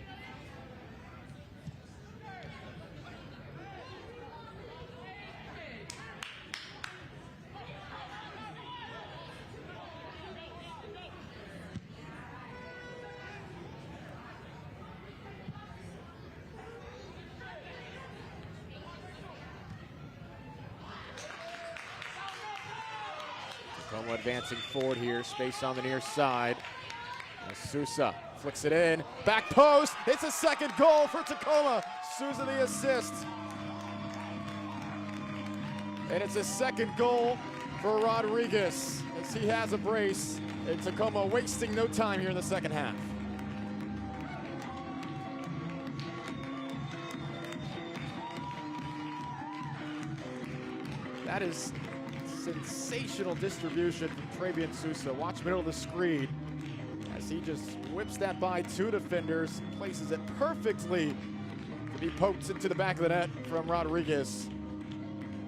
Tacoma advancing forward here, space on the near side. As Sousa flicks it in, back post, it's a second goal for Tacoma. Sousa the assist. And it's a second goal for Rodriguez as he has a brace, and Tacoma wasting no time here in the second half. That is sensational distribution from Travian Sousa. Watch middle of the screen as he just whips that by two defenders, places it perfectly to be poked into the back of the net from Rodriguez.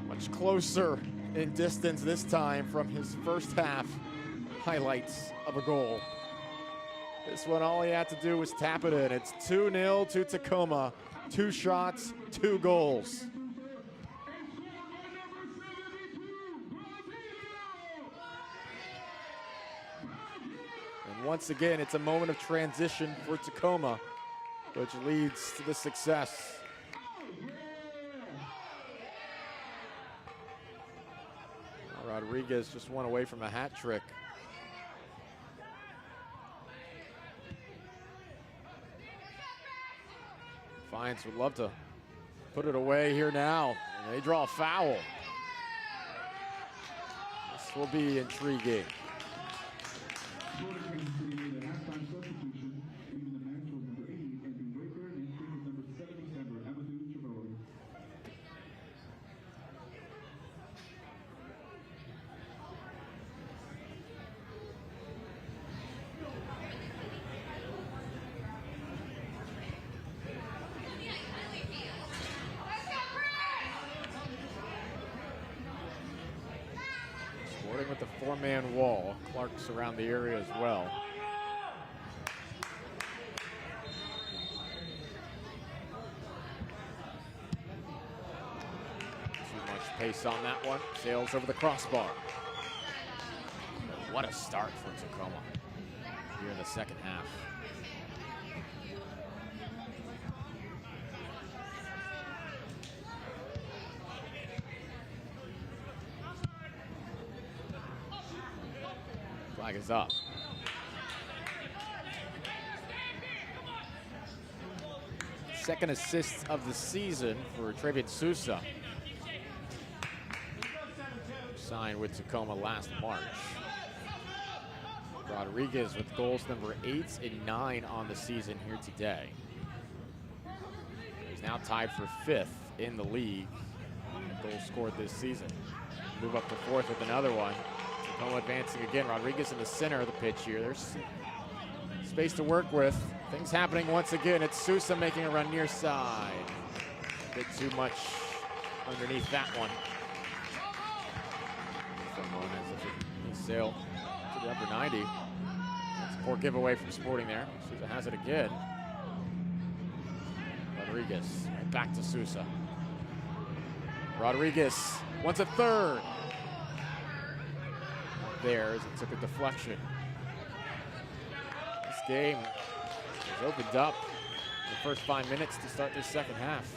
Much closer in distance this time from his first half highlights of a goal. This one, all he had to do was tap it in. It's 2-0 to Tacoma. 2 shots, 2 goals. And once again, it's a moment of transition for Tacoma, which leads to the success. Rodriguez just one away from a hat trick. Defiance would love to put it away here now. And they draw a foul. This will be intriguing. With the 4-man wall. Clark's around the area as well. Too much pace on that one. Sails over the crossbar. What a start for Tacoma here in the second half. Flag is up. Second assist of the season for Travian Sousa. Signed with Tacoma last March. Rodriguez with goals number 8 and 9 on the season here today. He's now tied for 5th in the league. Goals scored this season. Move up to 4th with another one. Tacoma advancing again. Rodriguez in the center of the pitch here. There's space to work with. Things happening once again. It's Sousa making a run near side. A bit too much underneath that one. Someone as if it sail to the upper 90. That's a poor giveaway from Sporting there. Sousa has it again. Rodriguez back to Sousa. Rodriguez wants a third. There as it took a deflection. This game has opened up in the first 5 minutes to start this second half,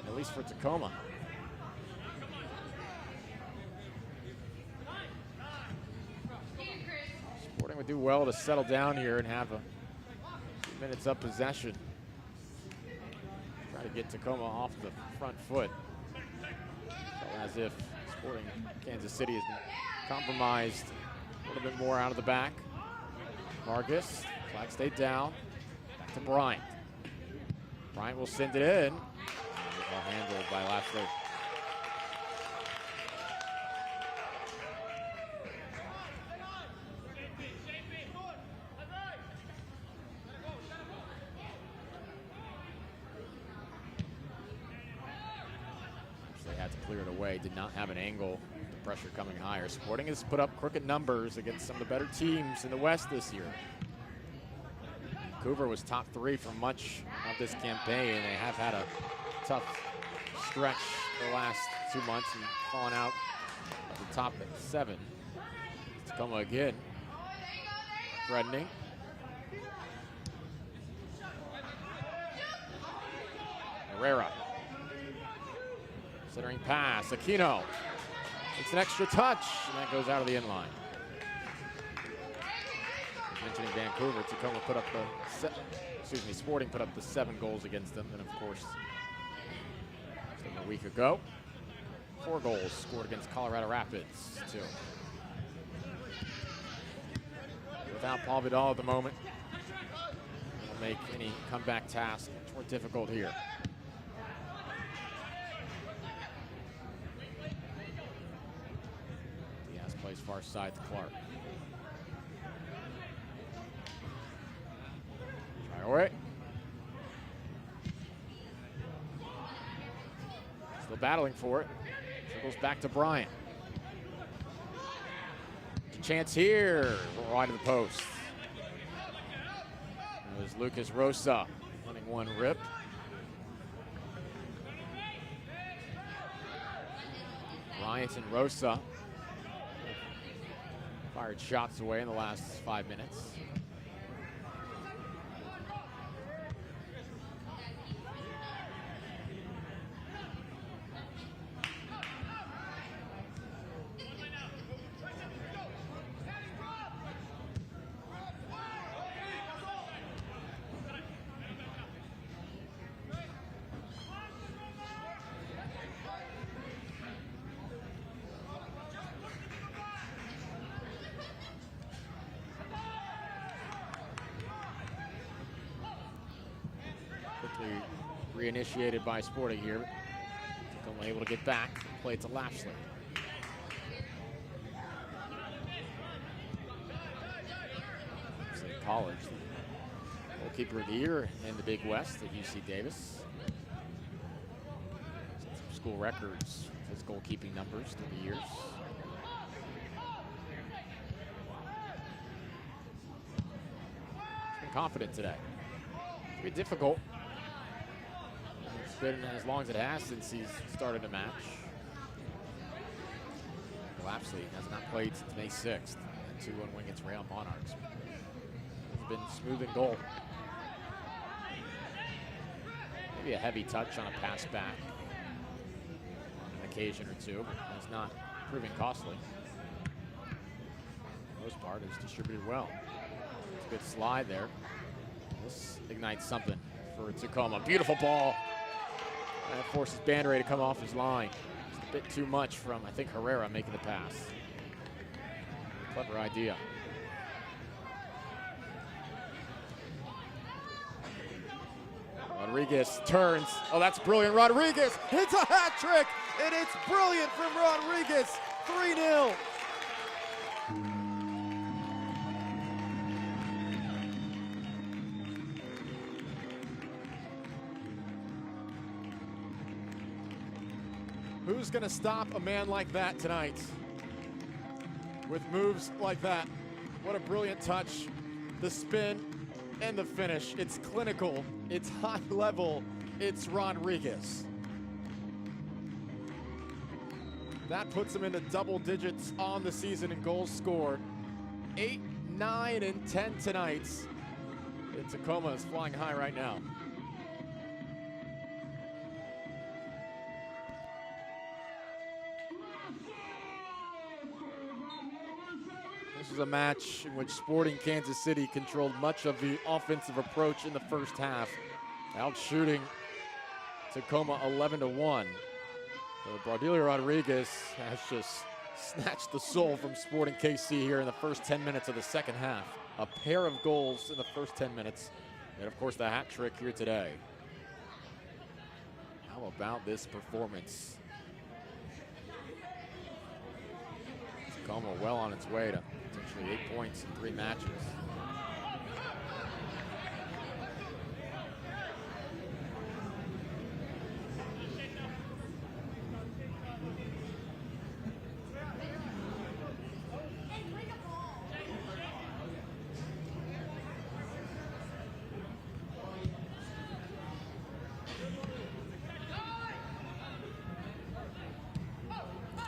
at least for Tacoma. Sporting would do well to settle down here and have a few minutes of possession. Try to get Tacoma off the front foot. So as if Sporting Kansas City has been compromised a little bit more out of the back. Vargas, flag stayed down. Back to Bryant. Bryant will send it in. Well handled by Lashley. They had to clear it away. Did not have an angle. Pressure coming higher. Sporting has put up crooked numbers against some of the better teams in the West this year. Vancouver was top 3 for much of this campaign. They have had a tough stretch the last 2 months and fallen out at the top at 7. Tacoma again. Threatening. Herrera. Centering pass. Aquino. It's an extra touch, and that goes out of the inline. Mentioning Vancouver, Tacoma put up Sporting put up the 7 goals against them, and of course, a week ago, 4 goals scored against Colorado Rapids, too. Without Paul Vidal at the moment, it'll make any comeback task much more difficult here. Diaz plays far side to Clark. Traore. Still battling for it. Goes back to Bryant. Chance here, right of the post. There's Lucas Rosa running one rip. Bryant and Rosa fired shots away in the last 5 minutes. Reinitiated by Sporting here. Only able to get back. Play it to Lashley. College, the goalkeeper of the year in the Big West at UC Davis. Some school records, his goalkeeping numbers through the years. He's been confident today. It's been difficult. It's been as long as it has since he's started a match. Lapsley has not played since May 6th. 2-1 win against Real Monarchs. It's been smooth in goal. Maybe a heavy touch on a pass back on an occasion or two, but it's not proving costly. For the most part, it's distributed well. It's a good slide there. This ignites something for Tacoma. Beautiful ball. And it forces Bandere to come off his line. Just a bit too much from, I think, Herrera making the pass. Clever idea. Rodriguez turns. Oh, that's brilliant. Rodriguez hits a hat trick, and it's brilliant from Rodriguez. 3-0. Who's going to stop a man like that tonight? With moves like that. What a brilliant touch. The spin and the finish. It's clinical. It's high level. It's Rodriguez. That puts him into double digits on the season in goals scored. 8, 9, and 10 tonight. And Tacoma is flying high right now. This was a match in which Sporting Kansas City controlled much of the offensive approach in the first half, out shooting Tacoma 11-1. Baudilio Rodriguez has just snatched the soul from Sporting KC here in the first 10 minutes of the second half. A pair of goals in the first 10 minutes, and of course the hat trick here today. How about this performance? Tacoma well on its way to potentially 8 points in 3 matches.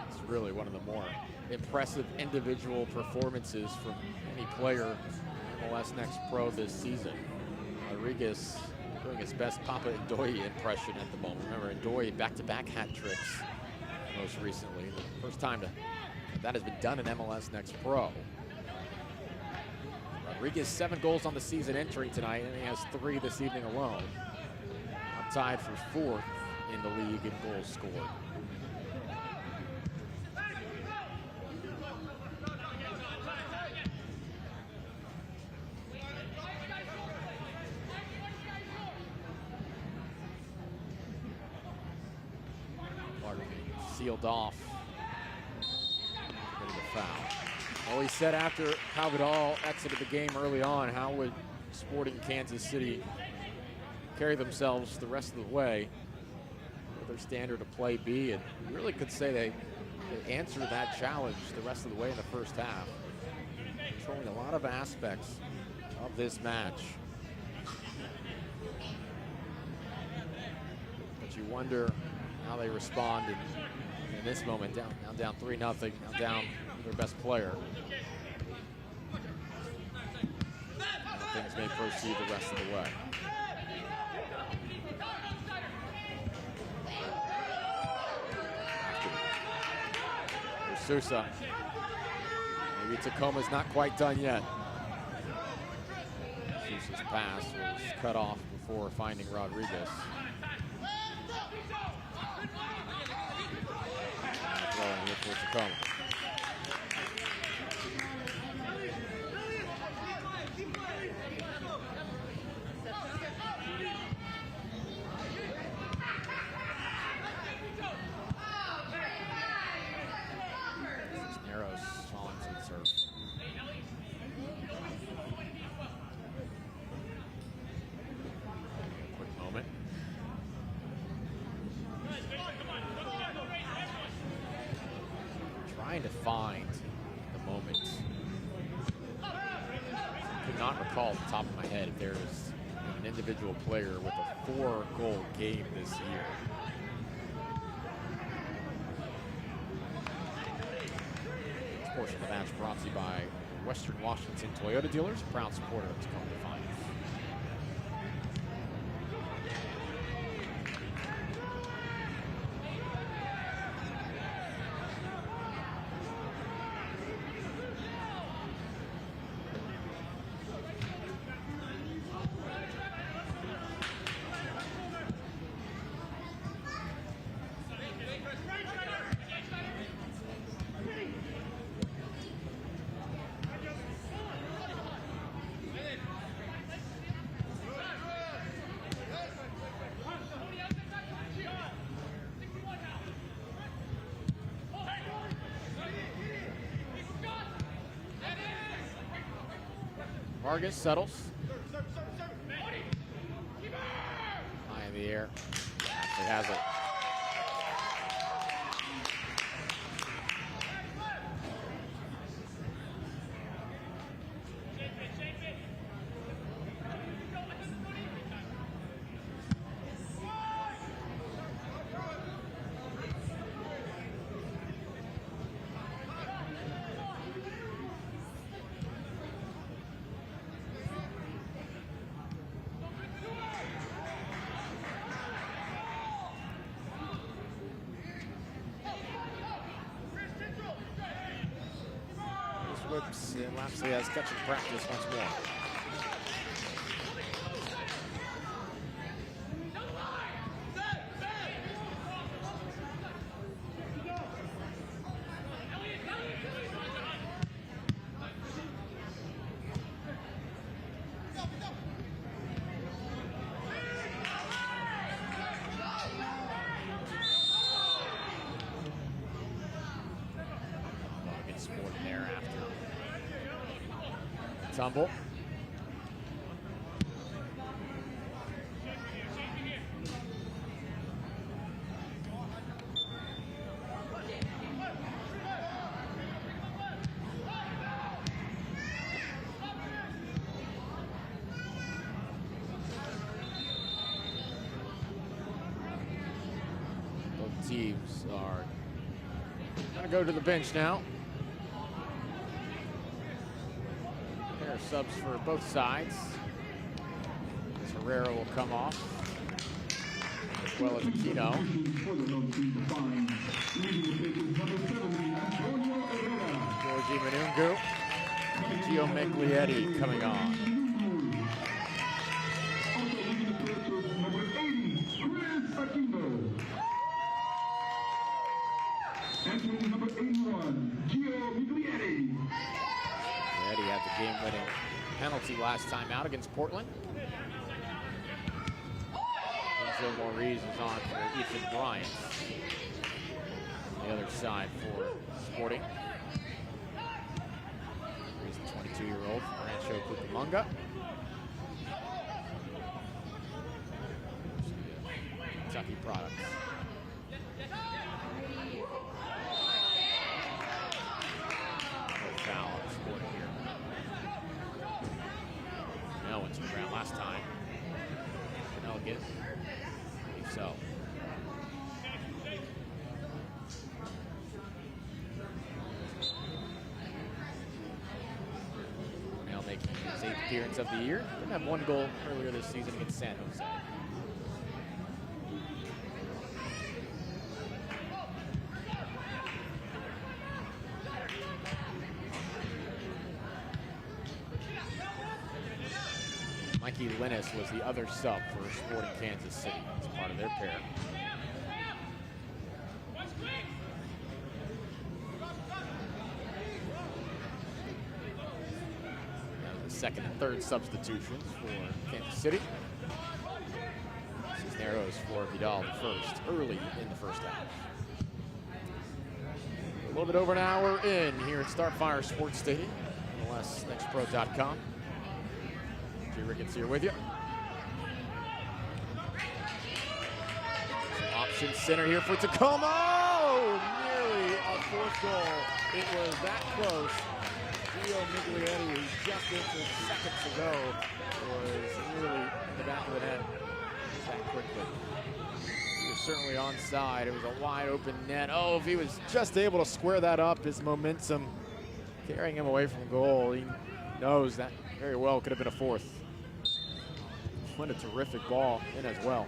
It's really one of the more impressive individual performances from any player in MLS Next Pro this season. Rodriguez doing his best Papa Ndoye impression at the moment. Remember, Ndoye back-to-back hat tricks most recently. The first time that has been done in MLS Next Pro. Rodriguez 7 goals on the season entering tonight, and he has 3 this evening alone. Now tied for 4th in the league in goals scored. Sealed off. Foul. Well, he said after how Vidal exited the game early on, how would Sporting Kansas City carry themselves the rest of the way? What their standard of play be? And you really could say they answered that challenge the rest of the way in the first half, controlling a lot of aspects of this match. But you wonder how they respond in this moment, down 3-0, now down their best player. Now things may proceed the rest of the way. Sousa. Maybe Tacoma's not quite done yet. Sousa's pass was cut off before finding Rodriguez. Throwing here for Tacoma. Cisneros falling to the surf. Quick moment. Trying to find the moment. I could not recall off the top of my head if there's an individual player with a 4-goal game this year. This portion of the match brought to you by Western Washington Toyota dealers, proud supporter of Tacoma Defiance. Vargas settles. High in the air. Actually has it. Whips and Lapsley has catching practice once more. Tumble. Both teams are going to go to the bench now. Subs for both sides. Herrera will come off, as well as Aquino. Georgie Manungu Gio Miglietti coming on. Also leading the first was number 80, Chris Aquino. Entering number 81, Gio Miglietti. Miglietti had the game-winning penalty last time out against Portland. Still more reasons on for Ethan Bryant. On the other side for Sporting. He's the 22-year-old Rancho Cucamonga. Kentucky products. No foul on Sporting here. No one to the ground last time. No get it. So. Now making his 8th appearance of the year. Didn't have one goal earlier this season against San Jose. Mikey Linus was the other sub for Sporting Kansas City as part of their pair. The second and third substitutions for Kansas City. Cisneros for Vidal the first, early in the first half. A little bit over an hour in here at Starfire Sports Stadium, MLSNextPro.com. Ricketts here with you. Option center here for Tacoma. Oh, nearly a fourth goal. It was that close. Gio Miglietti, who just entered seconds ago, was nearly in the back of the net that quickly. He was certainly onside. It was a wide open net. Oh, if he was just able to square that up, his momentum carrying him away from goal. He knows that very well could have been a fourth. What a terrific ball in as well.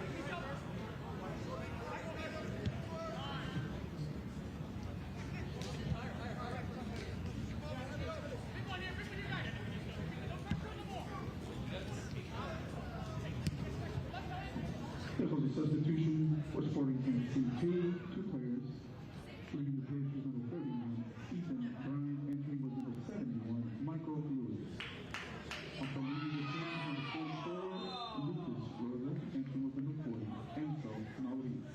This was a substitution for Sporting Kansas City. Two players. Leading the pitch was number 39, Ethan Bryant. Entering was number 71, Michael Lewis. Also leading the pitch was number 44, Lucas Rosa. Entering was number 40, Enzo Maurice.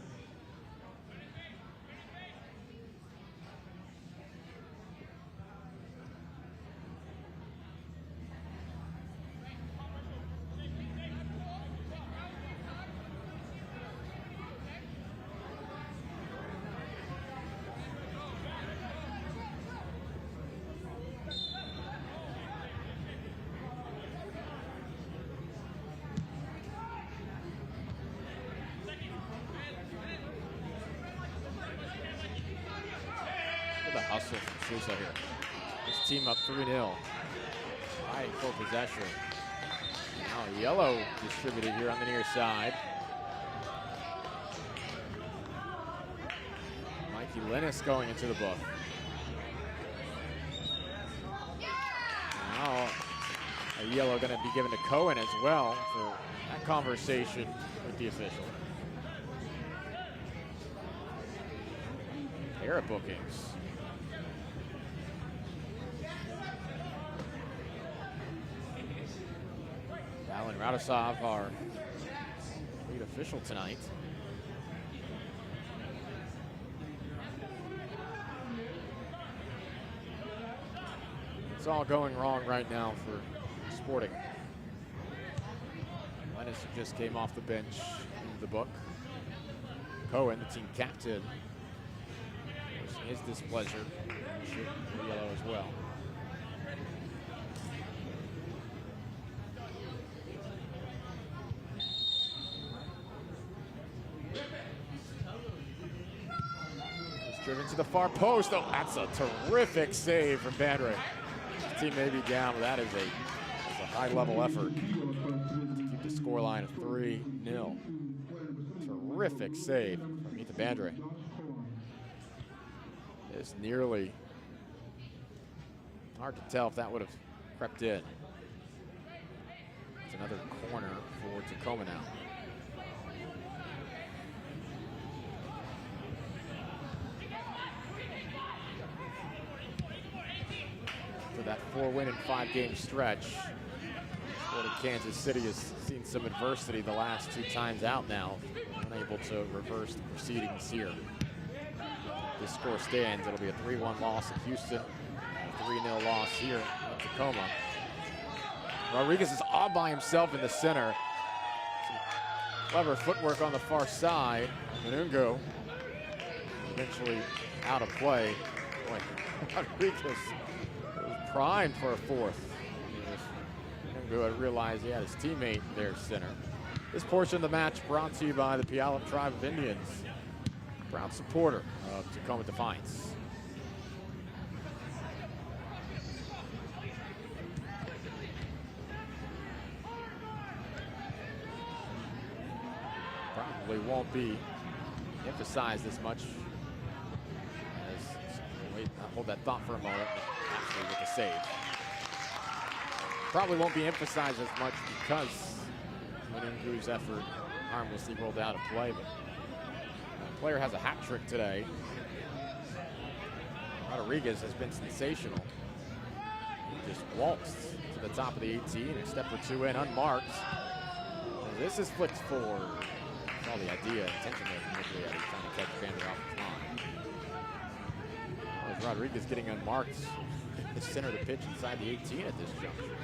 The hustle from Sousa here. This team up 3-0. Fighting for possession. Now yellow distributed here on the near side. Mikey Linus going into the book. Now a yellow going to be given to Cohen as well for that conversation with the official. Pair of bookings. Alan Radosov, our lead official tonight. It's all going wrong right now for Sporting. Lennis just came off the bench in the book. Cohen, the team captain, voicing his displeasure. For yellow as well. Driven to the far post. Oh, that's a terrific save from Bandre. His team may be down, but that is a high-level effort to keep the scoreline of 3-0. Terrific save from Ethan Bandre. It's nearly hard to tell if that would have crept in. It's another corner for Tacoma now. For that 4-win and 5-game stretch, Sporting Kansas City has seen some adversity the last 2 times out now, unable to reverse the proceedings here. If this score stands, it'll be a 3-1 loss at Houston, a 3-0 loss here at Tacoma. Rodriguez is all by himself in the center. Some clever footwork on the far side. Manungo eventually out of play. Boy, Rodriguez was primed for a 4th. Manungo had realized he had his teammate there center. This portion of the match brought to you by the Puyallup Tribe of Indians, proud supporter of Tacoma Defiance. Probably won't be emphasized as much as, wait, I'll hold that thought for a moment, actually with the save. Probably won't be emphasized as much because Manungu's effort harmlessly rolled out of play, but the player has a hat trick today. Rodriguez has been sensational. He just waltzed to the top of the 18, a step or 2 in, unmarked. And this is flicked forward. That's all the idea, intention there from Nicolai, trying to catch Vander off the line. As Rodriguez getting unmarked in the center of the pitch inside the 18 at this juncture.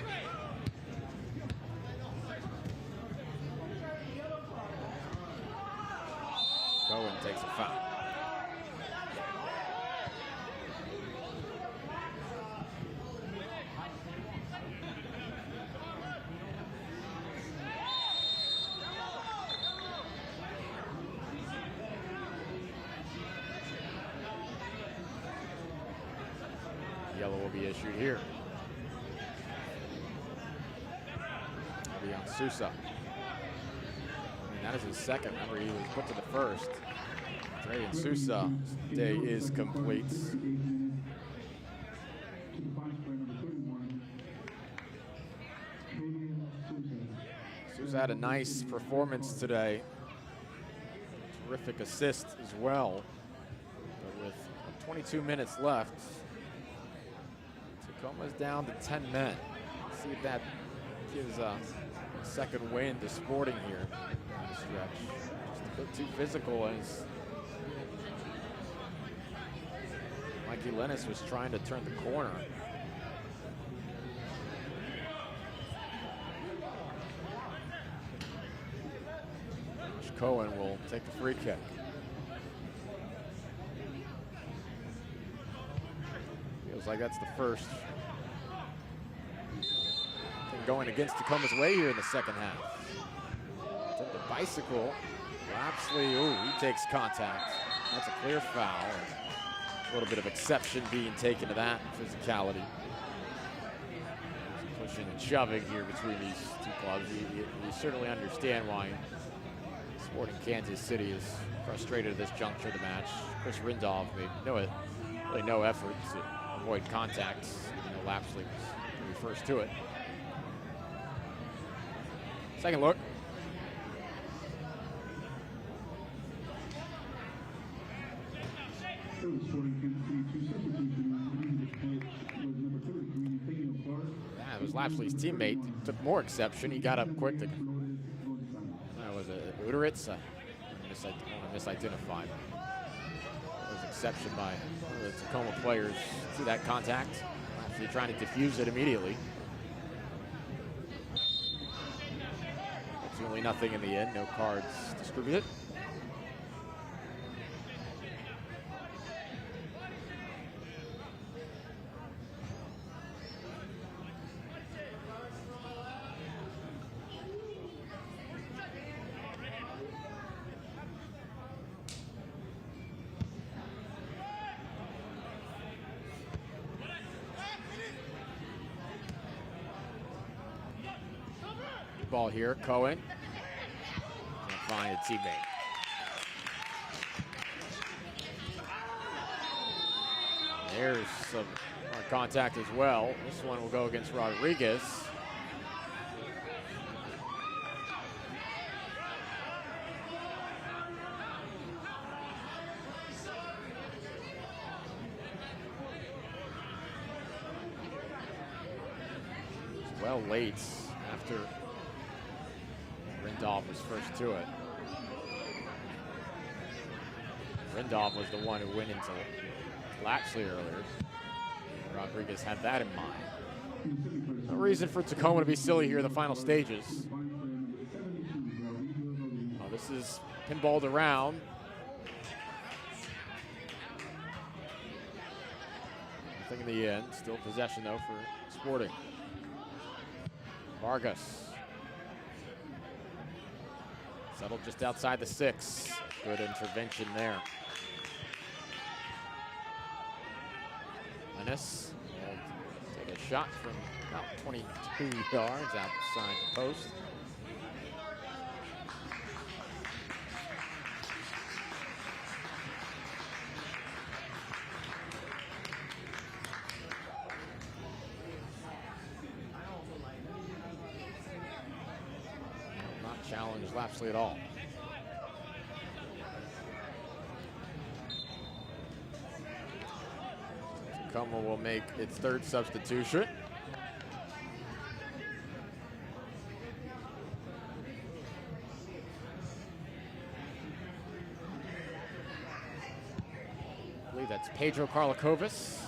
Cohen takes a foul. Yellow will be issued here. That'll be on Sousa. That is his second. Remember, he was put to the first. Trey and Sousa day is complete. Sousa had a nice performance today. Terrific assist as well. But with 22 minutes left, Tacoma's down to 10 men. Let's see if that gives a second win to Sporting here down the stretch. Just a bit too physical as Mikey Lennis was trying to turn the corner. Cohen will take the free kick. Feels like that's the first thing going against Tacoma's way here in the second half. Took the bicycle. Lapsley, ooh, he takes contact. That's a clear foul. A little bit of exception being taken to that physicality. Pushing and shoving here between these two clubs. You certainly understand why Sporting Kansas City is frustrated at this juncture of the match. Chris Rindolph made really no effort to avoid contact. Lapsley was first to it. Second look. That was Lapsley's teammate. Took more exception. He got up quick to. Was it Uteritz? I misidentified. There was exception by one of the Tacoma players to that contact. Actually trying to defuse it immediately. Ultimately nothing in the end. No cards distributed. Ball here, Cohen. Can't find a teammate. There's some Counter contact as well. This one will go against Rodriguez. Well late after Rindolph was first to it. Rindolph was the one who went into Lapsley earlier. Rodriguez had that in mind. No reason for Tacoma to be silly here in the final stages. Oh, this is pinballed around. Nothing in the end. Still possession though for Sporting. Vargas. Settled just outside the 6. Good intervention there. Ennis will take a shot from about 22 yards outside the post. Not challenged Lapsley at all. Tacoma will make its third substitution. I believe that's Pedro Karlakovas.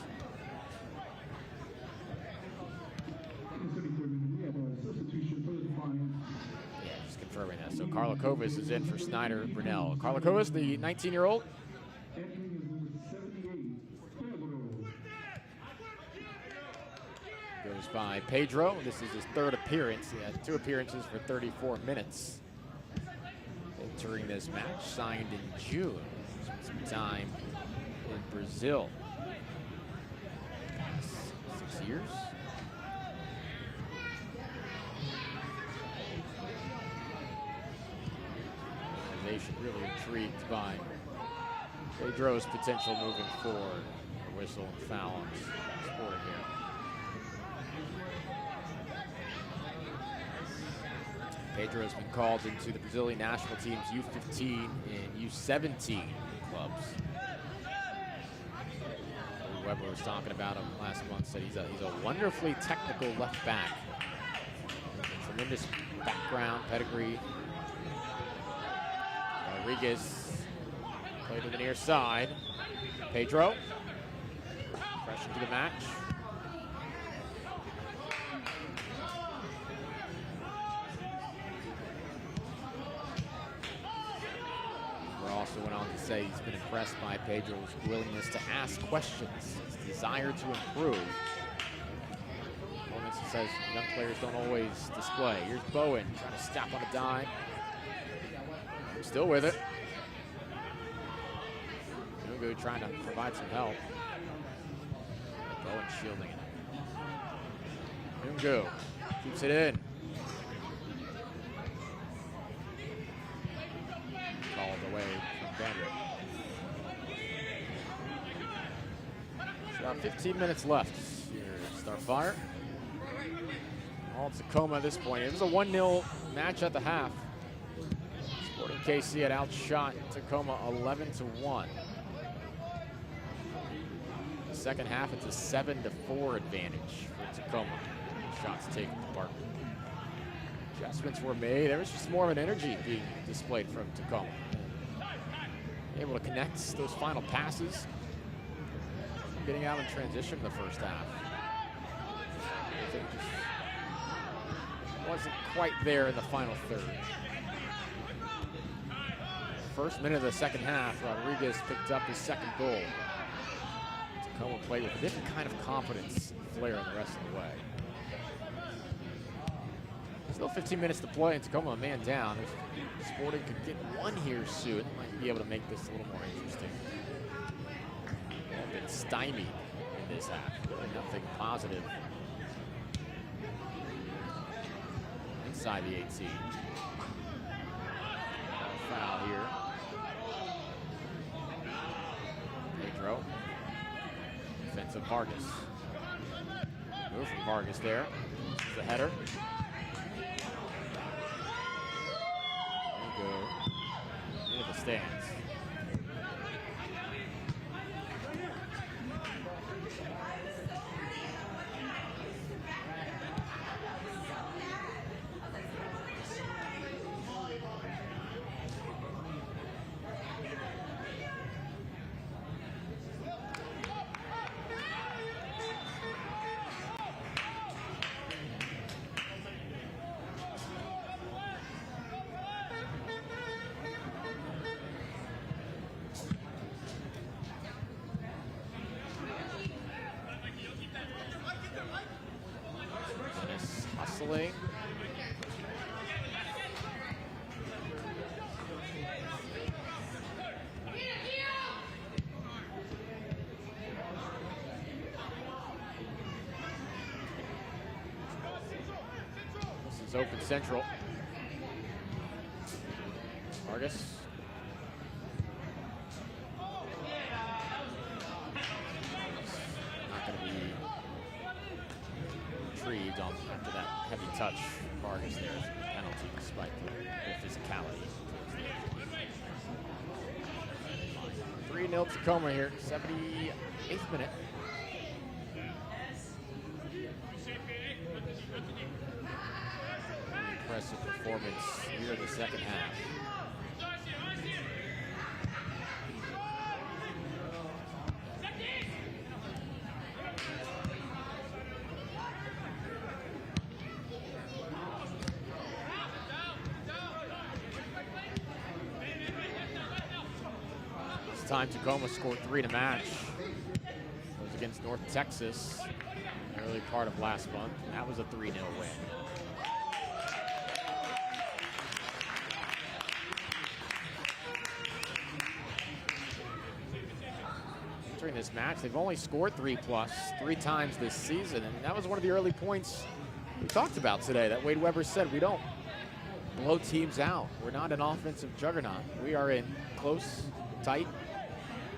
Yeah, just confirming that. So Karlakovas is in for Snyder Brunel. Karlakovas, the 19-year-old. Goes by Pedro. This is his third appearance. He had 2 appearances for 34 minutes. Entering this match, signed in June. Spent some time in Brazil. 6 years. Organization really intrigued by Pedro's potential moving forward. A whistle and foul on Sporting here. Pedro has been called into the Brazilian national team's U15 and U17 clubs. Weber was talking about him last month, said he's a wonderfully technical left back. A tremendous background, pedigree. Rodriguez played to the near side. Pedro, fresh into the match. Also went on to say he's been impressed by Pedro's willingness to ask questions, his desire to improve. Moments he says young players don't always display. Here's Bowen trying to stop on a dime. Still with it. Nugu trying to provide some help. Bowen shielding it. Nugu keeps it in. Called away from Bender. About 15 minutes left here at Starfire. All Tacoma at this point. It was a 1-0 match at the half. Sporting KC had outshot Tacoma 11-1. The second half, it's a 7-4 advantage for Tacoma. Shots taken to Barker. Adjustments were made. There was just more of an energy being displayed from Tacoma. Able to connect those final passes. Getting out in transition in the first half. I think just wasn't quite there in the final third. First minute of the second half, Rodriguez picked up his second goal. Tacoma played with a different kind of confidence and flair the rest of the way. Still 15 minutes to play, and Tacoma a man down. If Sporting could get one here soon, might be able to make this a little more interesting. They've been stymied in this half. Really nothing positive inside the 18. Foul here. Pedro. Defensive Vargas. Move from Vargas there. This is the header. There you go. Into the stands. Hustling. This is open central. Vargas. Not going to be retrieved on after that heavy touch. Vargas there is a penalty despite the physicality. 3-0 Tacoma here, 78th minute. Impressive performance here in the second half. This time Tacoma scored 3 to match. It was against North Texas in the early part of last month. And that was a 3-0 win. During this match, they've only scored 3+ 3 times this season, and that was one of the early points we talked about today that Wade Weber said we don't blow teams out. We're not an offensive juggernaut. We are in close, tight,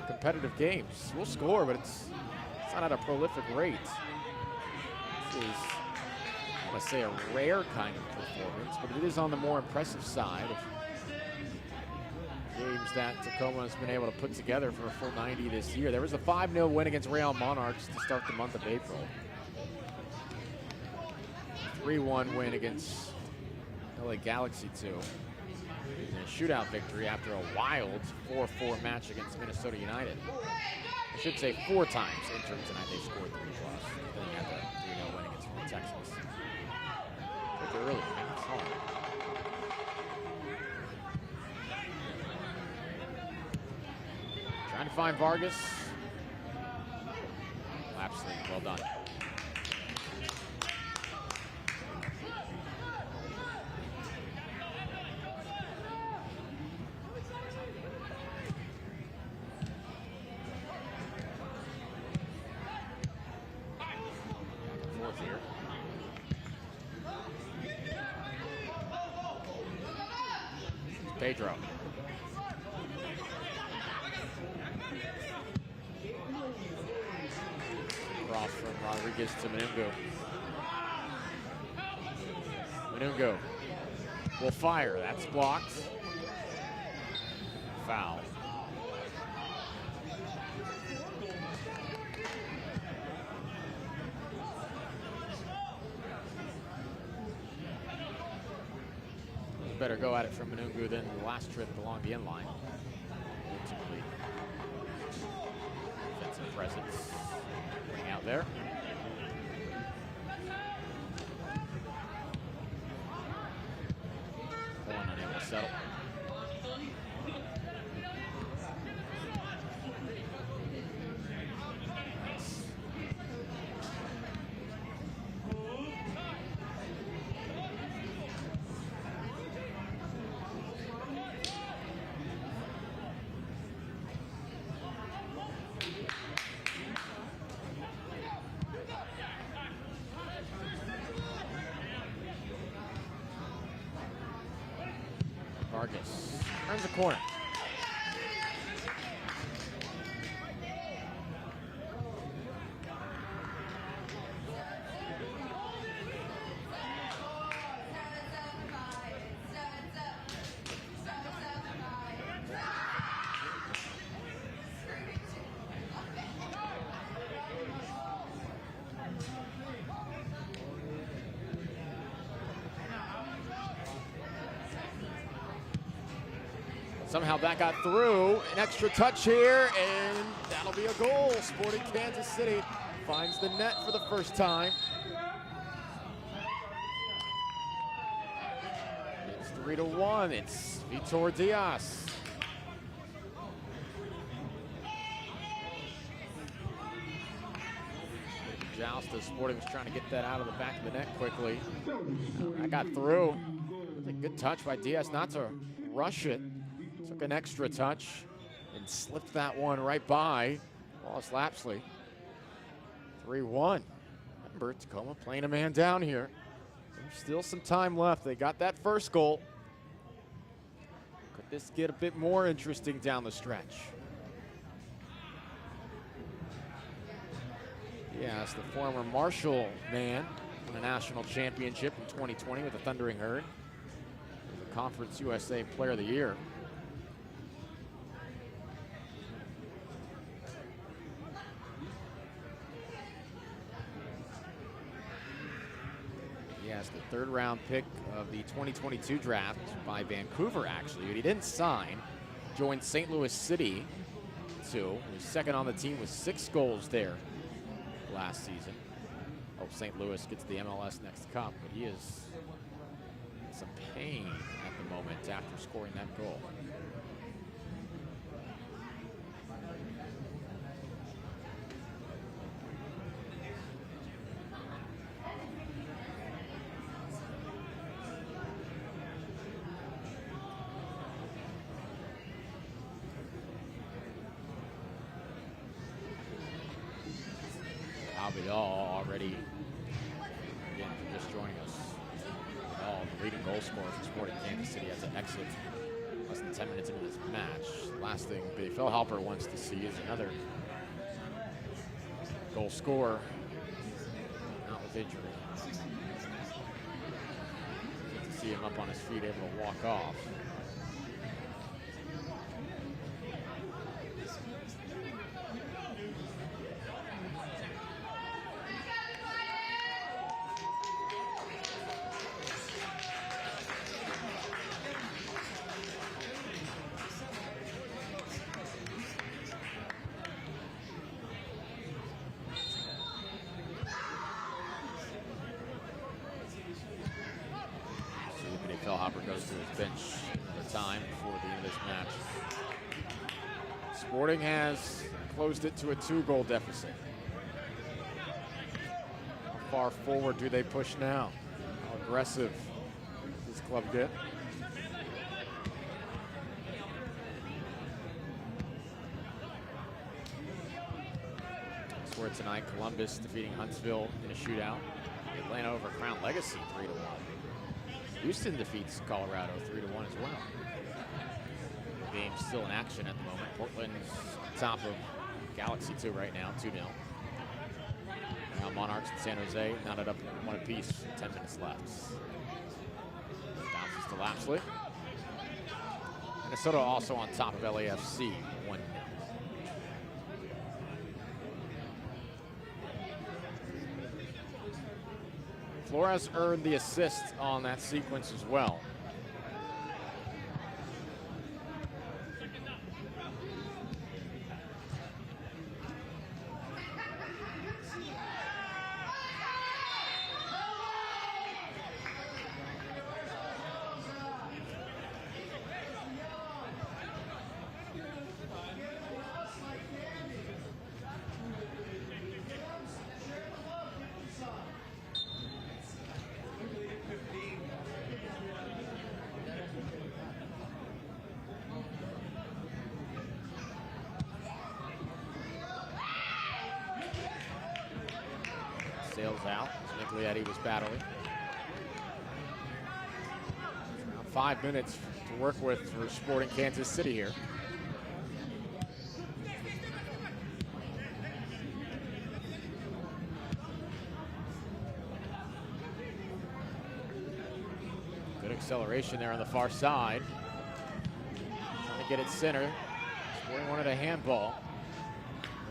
competitive games. We'll score, but it's not at a prolific rate. This is, I want to say, a rare kind of performance, but it is on the more impressive side of games that Tacoma has been able to put together for a full 90 this year. There was a 5-0 win against Real Monarchs to start the month of April. 3-1 win against LA Galaxy 2. And a shootout victory after a wild 4-4 match against Minnesota United. I should say 4 times entering tonight they scored 3+. Then you had the 3-0 win against North Texas. Took it early, man. It's hard. Trying to find Vargas. Lapsley, well done. Fourth here. Pedro. Cross from Rodriguez to Manungo. Manungo will fire. That's blocked. Foul. Better go at it from Manungo than the last trip along the end line. Ultimately, defensive presence going out there. Pulling unable to settle. Vargas turns the corner. Somehow that got through. An extra touch here, and that'll be a goal. Sporting Kansas City finds the net for the first time. It's 3-1. It's Vitor Diaz. Joust as Sporting was trying to get that out of the back of the net quickly. That got through. A good touch by Diaz not to rush it. Took an extra touch and slipped that one right by Wallace Lapsley. 3-1. Remember, Tacoma playing a man down here. There's still some time left. They got that first goal. Could this get a bit more interesting down the stretch? Yes, the former Marshall man won a national championship in 2020 with the Thundering Herd. He was a Conference USA Player of the Year. Yes, the third-round pick of the 2022 draft by Vancouver, actually, but he didn't sign. Joined St. Louis City, too. He was second on the team with 6 goals there last season. Hope St. Louis gets the MLS Next Cup, but he is in some pain at the moment after scoring that goal. Vidal already, again, for just joining us, Vidal, the leading goal scorer for Sporting Kansas City, has an exit less than 10 minutes into this match. Last thing Billy Fehlhalper wants to see is another goal scorer out with injury. Good to see him up on his feet, able to walk off. Fehlhalper goes to his bench another time before the end of this match. Sporting has closed it to a 2-goal deficit. How far forward do they push now? How aggressive does this club get? Elsewhere tonight, Columbus defeating Huntsville in a shootout. Atlanta over Crown Legacy 3-1. Houston defeats Colorado 3-1 as well. The game's still in action at the moment. Portland's on top of Galaxy 2 right now, 2-0. Now Monarchs and San Jose knotted up 1 apiece, 10 minutes left. Bounces to Lapsley. Minnesota also on top of LAFC, 1-0. Flores earned the assist on that sequence as well. Sails out as Nicoletti was battling. Around 5 minutes to work with for Sporting Kansas City here. Good acceleration there on the far side. Trying to get it center. Sporting wanted a handball.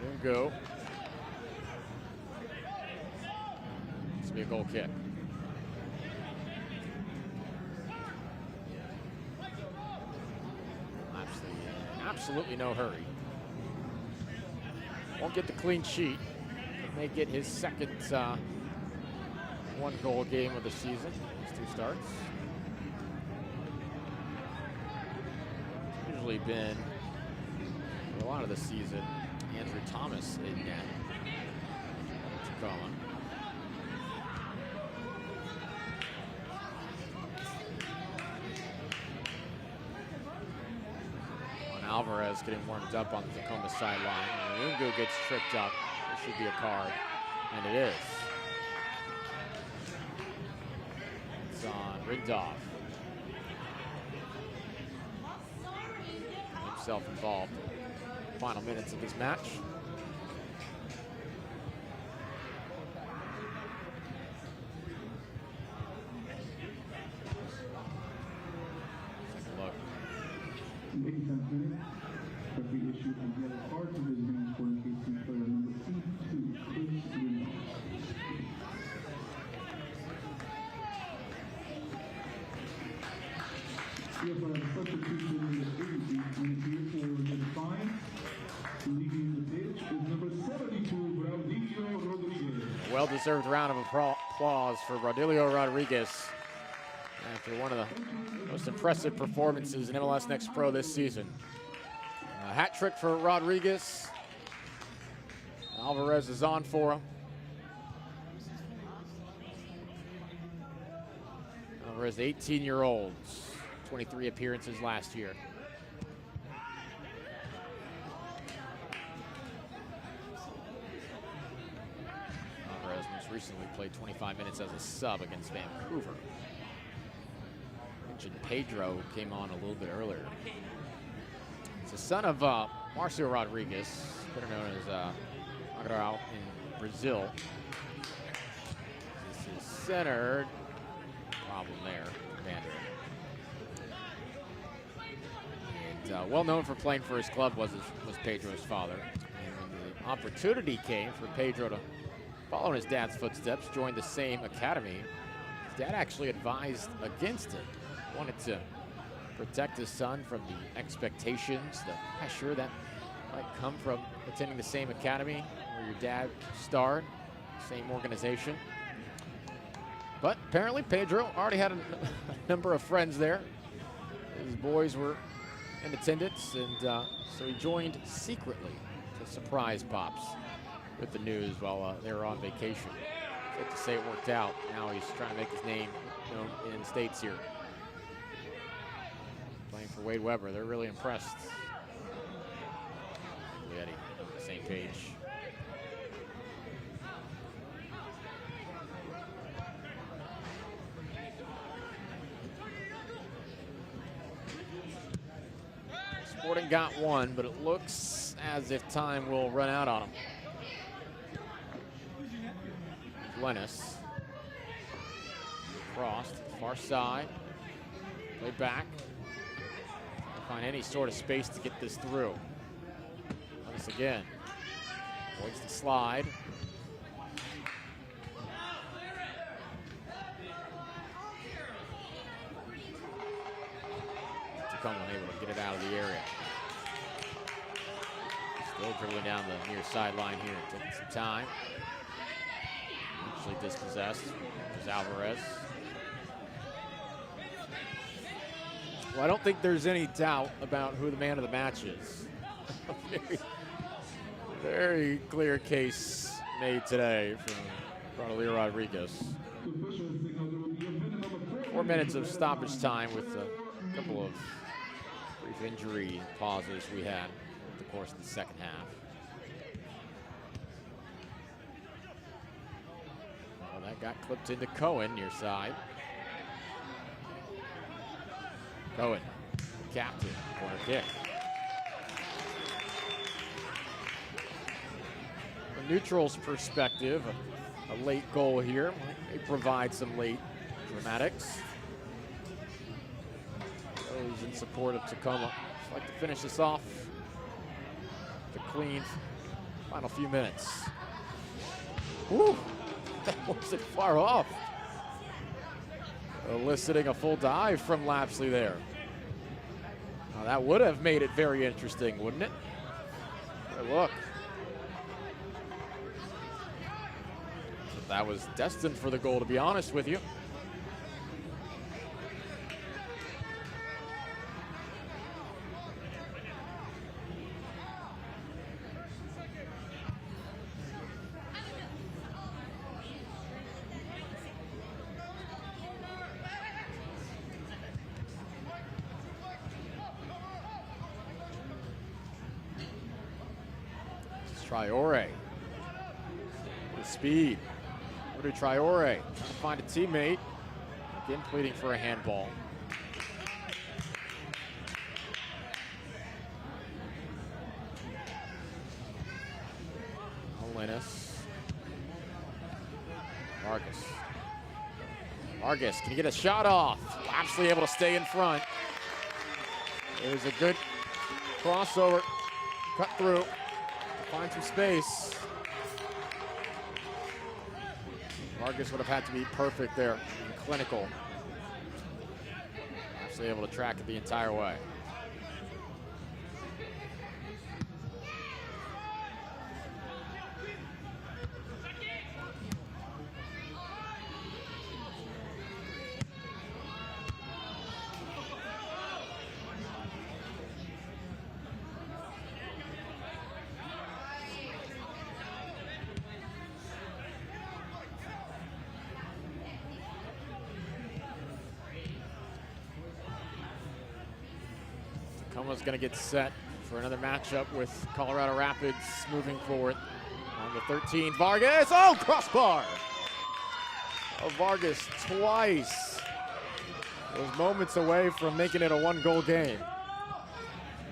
Didn't go. Be a goal kick. absolutely no hurry. Won't get the clean sheet. May get his second one-goal game of the season. His 2 starts. Usually been, for a lot of the season, Andrew Thomas in net. Tacoma. Alvarez getting warmed up on the Tacoma sideline. Ungu gets tripped up. There should be a card, and it is. It's on Rindoff. Himself involved. Final minutes of this match. Take a look. In the 87th minute, referee issued a yellow card to the advanced for KC player number 82, Chris Rindoff. We also have a substitution in the 88th minute here for the Defiance. Leading the pitch is number 72, Braudilio Rodriguez. A well-deserved round of applause for Braudilio Rodriguez after one of the most impressive performances in MLS Next Pro this season. A hat trick for Rodriguez. Alvarez is on for him. Alvarez, 18-year-olds, 23 appearances last year. Alvarez most recently played 25 minutes as a sub against Vancouver. Mentioned Pedro came on a little bit earlier. He's the son of Marcio Rodriguez, better known as Magrão in Brazil. This is centered. Problem there, Vander. And well known for playing for his club was Pedro's father. And when the opportunity came for Pedro to follow in his dad's footsteps, join the same academy, his dad actually advised against it. Wanted to protect his son from the expectations, the pressure that might come from attending the same academy where your dad starred, same organization. But apparently Pedro already had a number of friends there. His boys were in attendance, and so he joined secretly to surprise Pops with the news while they were on vacation. Safe to say it worked out. Now he's trying to make his name known in the States here. Playing for Wade Weber, they're really impressed. Eddie on the same page. Sporting got one, but it looks as if time will run out on him. Lennis. Cross to the far side. Play back. Find any sort of space to get this through. Lennis again. Avoids the slide. Tacoma unable to get it out of the area. Still dribbling down the near sideline here, taking some time. Actually dispossessed. There's Alvarez. Well, I don't think there's any doubt about who the man of the match is. Very clear case made today from Braudilio Rodriguez. 4 minutes of stoppage time with a couple of brief injury pauses we had over the course of the second half. Well, that got clipped into Cohen near side. Cohen, captain, corner kick. From a neutral's perspective, a late goal here may provide some late dramatics. Those in support of Tacoma just like to finish this off. The clean final few minutes. Woo, that wasn't far off. Eliciting a full dive from Lapsley there. Now, that would have made it very interesting, wouldn't it? But look. That was destined for the goal, to be honest with you. Traore. The speed. Rudy Traore trying to find a teammate. Again, pleading for a handball. Linus. Vargas, can he get a shot off? Absolutely able to stay in front. There's a good crossover. Cut through. Find some space. Vargas would have had to be perfect there, and clinical. Actually able to track it the entire way. Tacoma's going to get set for another matchup with Colorado Rapids moving forward. On the 13, Vargas, oh, crossbar! Oh, Vargas twice. Those moments away from making it a one-goal game.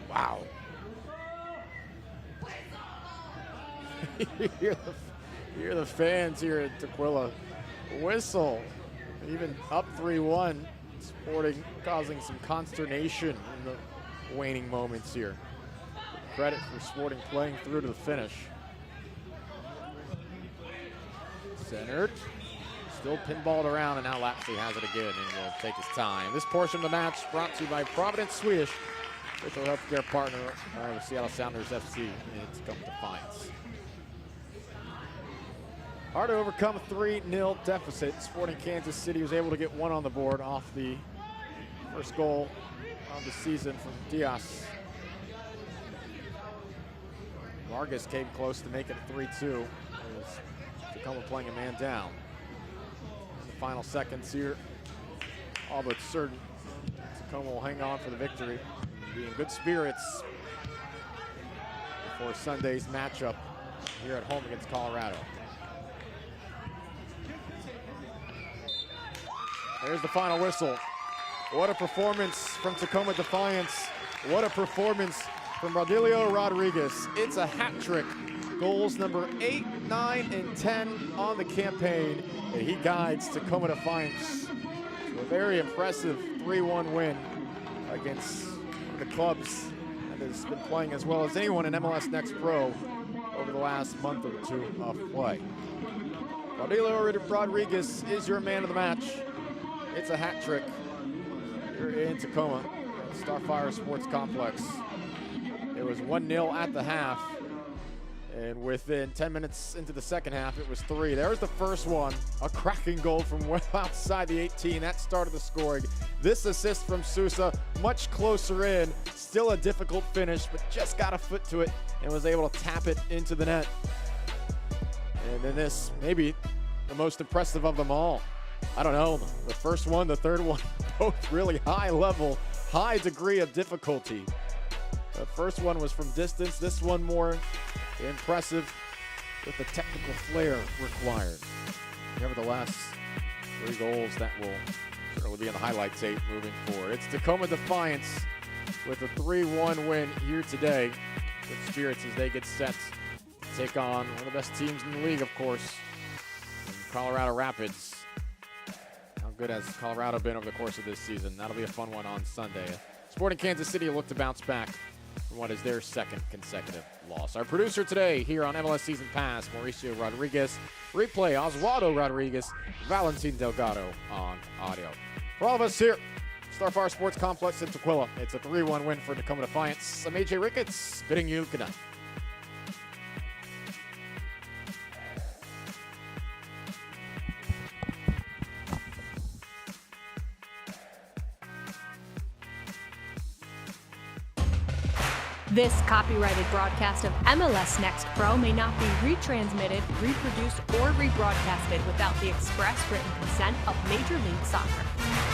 Wow. you hear the fans here at Tequila whistle. Even up 3-1, Sporting causing some consternation in the waning moments here. Credit for Sporting playing through to the finish. Centered, still pinballed around, and now Lapsley has it again and will take his time. This portion of the match brought to you by Providence Swedish, official healthcare partner of Seattle Sounders FC in Tacoma Defiance. Hard to overcome a 3-0 deficit. Sporting Kansas City was able to get one on the board off the first goal of the season from Diaz. Vargas came close to making it 3-2. Tacoma playing a man down. In the final seconds here, all but certain Tacoma will hang on for the victory, be in good spirits before Sunday's matchup here at home against Colorado. There's the final whistle. What a performance from Tacoma Defiance. What a performance from Rodilio Rodriguez. It's a hat trick. Goals number 8, 9, and 10 on the campaign. And he guides Tacoma Defiance to a very impressive 3-1 win against the clubs that has been playing as well as anyone in MLS Next Pro over the last month or two of play. Rodilio Rodriguez is your man of the match. It's a hat trick here in Tacoma, Starfire Sports Complex. It was 1-0 at the half, and within 10 minutes into the second half, it was 3. There was the first one, a cracking goal from well outside the 18. That started the scoring. This assist from Sousa, much closer in, still a difficult finish, but just got a foot to it and was able to tap it into the net. And then this, maybe the most impressive of them all. I don't know, the first one, the third one, both really high level, high degree of difficulty. The first one was from distance, this one more impressive with the technical flair required. Nevertheless, 3 goals that will certainly be in the highlight tape moving forward. It's Tacoma Defiance with a 3-1 win here today. Good spirits as they get set to take on one of the best teams in the league, of course, Colorado Rapids. How good has Colorado been over the course of this season? That'll be a fun one on Sunday. Sporting Kansas City look to bounce back from what is their second consecutive loss. Our producer today here on MLS Season Pass, Mauricio Rodriguez. Replay, Oswaldo Rodriguez, Valentin Delgado on audio. For all of us here Starfire Sports Complex in Tacoma. It's a 3-1 win for Tacoma Defiance. I'm AJ Ricketts, bidding you good night. This copyrighted broadcast of MLS Next Pro may not be retransmitted, reproduced, or rebroadcasted without the express written consent of Major League Soccer.